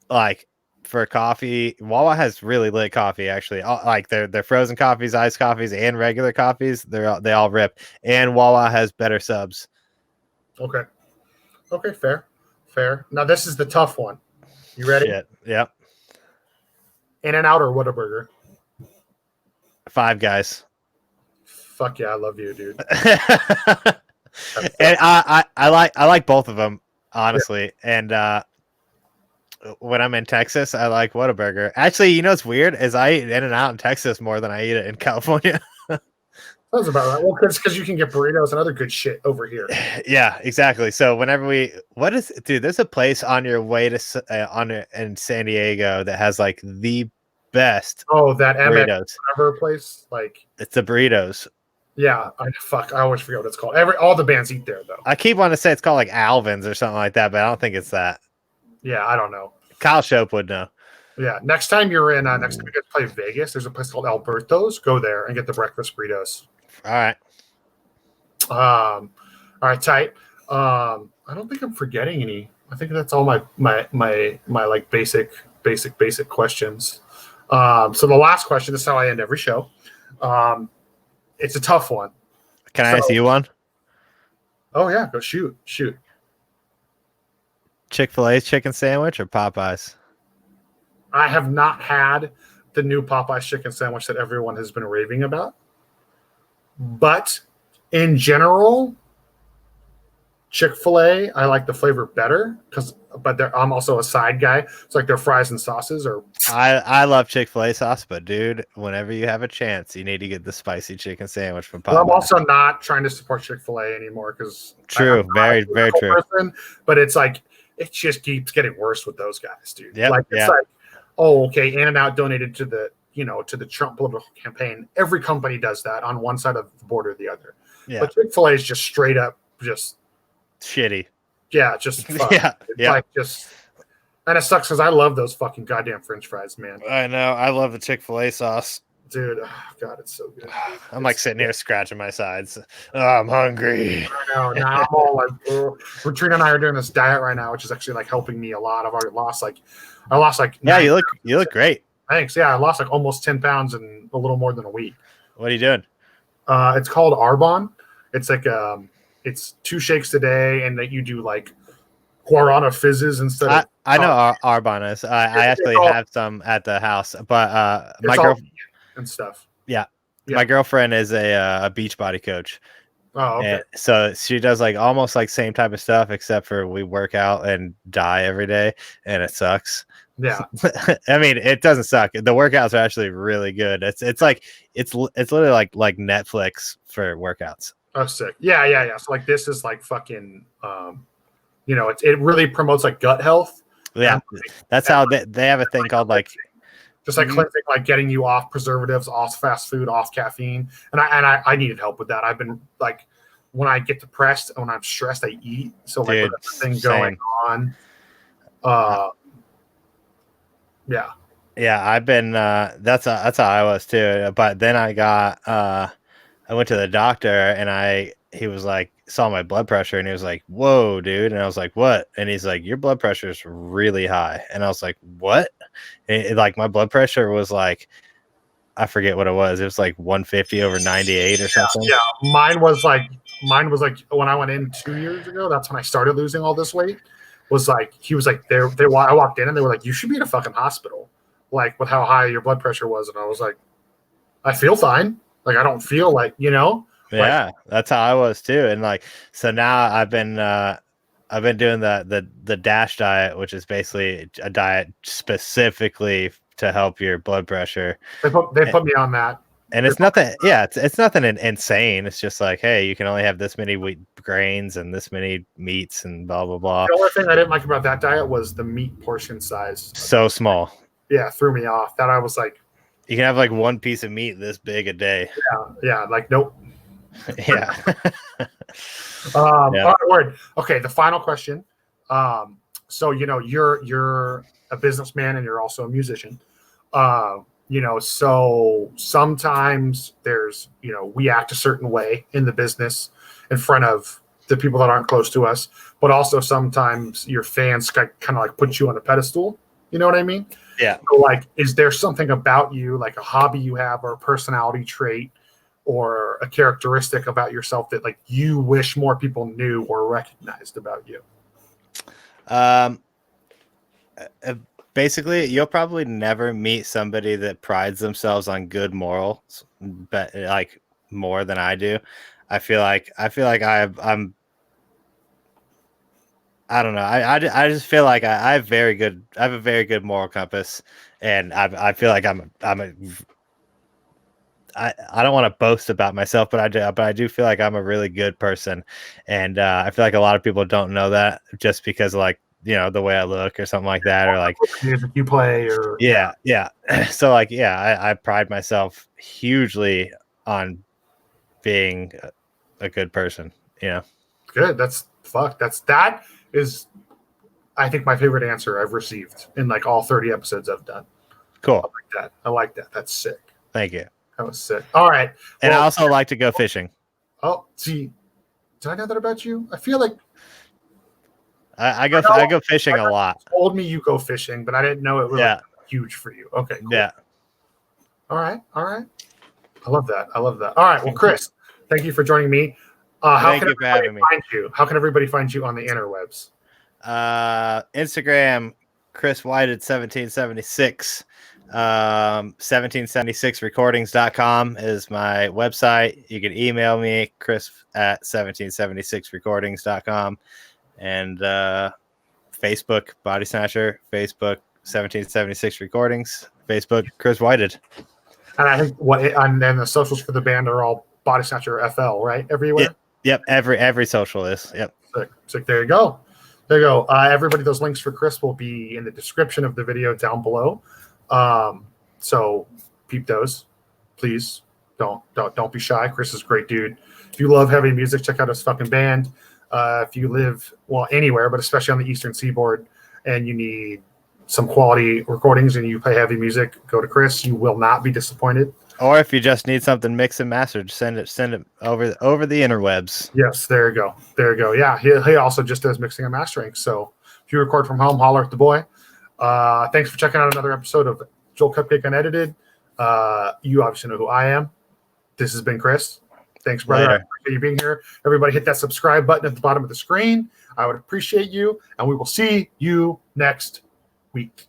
B: like for coffee, Wawa has really lit coffee. Actually, like their frozen coffees, iced coffees, and regular coffees. They all rip. And Wawa has better subs.
A: Okay. Okay. Fair. Now this is the tough one. You ready?
B: Shit. Yep.
A: In-N-Out or Whataburger?
B: Five Guys.
A: Fuck yeah, I love you, dude.
B: And I like both of them, honestly. Yeah. And when I'm in Texas, I like Whataburger. Actually, you know what's weird is I eat In-N-Out in Texas more than I eat it in California.
A: Sounds about right. Well, because you can get burritos and other good shit over here.
B: Yeah, exactly. So whenever there's a place on your way to in San Diego that has like the best.
A: Oh, that
B: burritos.
A: Whatever place, like
B: it's the burritos.
A: Yeah, I always forget what it's called. All the bands eat there though.
B: I keep wanting to say it's called like Alvin's or something like that, but I don't think it's that.
A: Yeah, I don't know.
B: Kyle Shope would know.
A: Yeah, next time you guys play Vegas, there's a place called Alberto's. Go there and get the breakfast burritos.
B: All right.
A: All right, tight. I don't think I'm forgetting any. I think that's all my like basic questions. So the last question, this is how I end every show. It's a tough one.
B: Can I ask you one?
A: Oh yeah, go shoot.
B: Chick-fil-A's chicken sandwich or Popeyes?
A: I have not had the new Popeyes chicken sandwich that everyone has been raving about. But in general, Chick-fil-A, I like the flavor better but I'm also a side guy. It's like their fries and sauces are.
B: I love Chick-fil-A sauce, but dude, whenever you have a chance, you need to get the spicy chicken sandwich from Popeyes.
A: Well, I'm also not trying to support Chick-fil-A anymore because
B: true, very true.
A: But it's like it just keeps getting worse with those guys, dude.
B: Yep,
A: like it's like, oh, okay, In-N-Out donated to the Trump political campaign. Every company does that on one side of the border or the other.
B: Yeah.
A: But Chick-fil-A is just straight up just
B: shitty.
A: Yeah, just fuck. Like just, and it sucks because I love those fucking goddamn French fries, man.
B: I know. I love the Chick-fil-A sauce,
A: dude. Oh, God, it's so good.
B: I'm like sitting here scratching my sides. Oh, I'm hungry.
A: I know. Now I'm all like, Trina and I are doing this diet right now, which is actually like helping me a lot. I've already lost like.
B: Yeah, you look great.
A: Thanks. Yeah, I lost like almost 10 pounds in a little more than a week.
B: What are you doing?
A: It's called Arbonne. It's like it's 2 shakes a day, and that you do like guarana fizzes instead of.
B: I know Arbonne is. I actually have some at the house, but my girlfriend
A: and stuff.
B: Yeah, my girlfriend is a beach body coach.
A: Oh, okay.
B: And so she does like almost like same type of stuff, except for we work out and die every day, and it sucks.
A: Yeah,
B: I mean, it doesn't suck. The workouts are actually really good. It's like it's literally like Netflix for workouts.
A: Oh, sick. Yeah. So like this is like fucking, it really promotes like gut health.
B: Yeah, that's how they have a thing called like.
A: Just like cleansing, like getting you off preservatives, off fast food, off caffeine, and I needed help with that. I've been like, when I get depressed and when I'm stressed, I eat. So like,
B: dude,
A: with everything going on,
B: yeah, I've been. That's how I was too. But then I went to the doctor and he was like, saw my blood pressure and he was like, whoa, dude. And I was like, what? And he's like, your blood pressure is really high. And I was like, what? And like my blood pressure was like, I forget what it was. It was like 150 over 98 or something.
A: Yeah. Mine was like when I went in 2 years ago, that's when I started losing all this weight. Was like, he was like, I walked in and they were like, you should be in a fucking hospital. Like with how high your blood pressure was. And I was like, I feel fine. Like, I don't feel like,
B: Yeah, that's how I was too. And like, so now I've been doing the DASH diet, which is basically a diet specifically to help your blood pressure.
A: They put me on that.
B: And it's nothing. Yeah, it's nothing insane. It's just like, hey, you can only have this many wheat grains and this many meats and blah blah blah.
A: The only thing I didn't like about that diet was the meat portion size.
B: So small.
A: Yeah, threw me off. That I was like,
B: you can have like one piece of meat this big a day.
A: Yeah. Like, nope.
B: Yeah.
A: All right, word. Okay, the final question. So you're a businessman and you're also a musician. So sometimes there's, we act a certain way in the business in front of the people that aren't close to us, but also sometimes your fans kind of like put you on a pedestal. You know what I mean?
B: Yeah.
A: So like, is there something about you, like a hobby you have or a personality trait or a characteristic about yourself that like you wish more people knew or recognized about you?
B: Basically, you'll probably never meet somebody that prides themselves on good morals, but like more than I do. I feel like I'm. I don't know. I just feel like I have I have a very good moral compass, and I feel like I don't want to boast about myself, but I do feel like I'm a really good person, and I feel like a lot of people don't know that just because like the way I look or something like that, or like
A: Music you play, or
B: yeah. So like I pride myself hugely on being a good person.
A: Good. That is, I think, my favorite answer I've received in like all 30 episodes I've done.
B: Cool.
A: I like that. That's sick.
B: Thank you.
A: That was sick. All right.
B: And I also like to go fishing.
A: Oh, see, did I know that about you? I feel like
B: I go fishing a lot.
A: You told me you go fishing, but I didn't know it was like huge for you. Okay, cool.
B: Yeah.
A: All right. I love that. All right. Well, Chris, thank you for joining me. How can everybody find you? How can everybody find you on the interwebs?
B: Instagram, Chris Whited 1776. 1776recordings.com is my website. You can email me, Chris at 1776recordings.com. And Facebook, Bodysnatcher, Facebook, 1776 Recordings, Facebook, Chris Whited.
A: And I think and then the socials for the band are all Bodysnatcher FL, right? Everywhere?
B: Yep. Every social is. Yep.
A: Sick. There you go. Everybody, those links for Chris will be in the description of the video down below. So peep those. Please don't be shy. Chris is a great dude. If you love heavy music, check out his fucking band. If you live anywhere, but especially on the Eastern Seaboard, and you need some quality recordings and you play heavy music, go to Chris. You will not be disappointed.
B: Or if you just need something mixed and mastered, send it over the interwebs.
A: Yes, there you go. Yeah, he also just does mixing and mastering. So if you record from home, holler at the boy. Thanks for checking out another episode of Joel Cupcake Unedited. You obviously know who I am. This has been Chris. Thanks, brother. I appreciate you being here. Everybody hit that subscribe button at the bottom of the screen. I would appreciate you, and we will see you next week.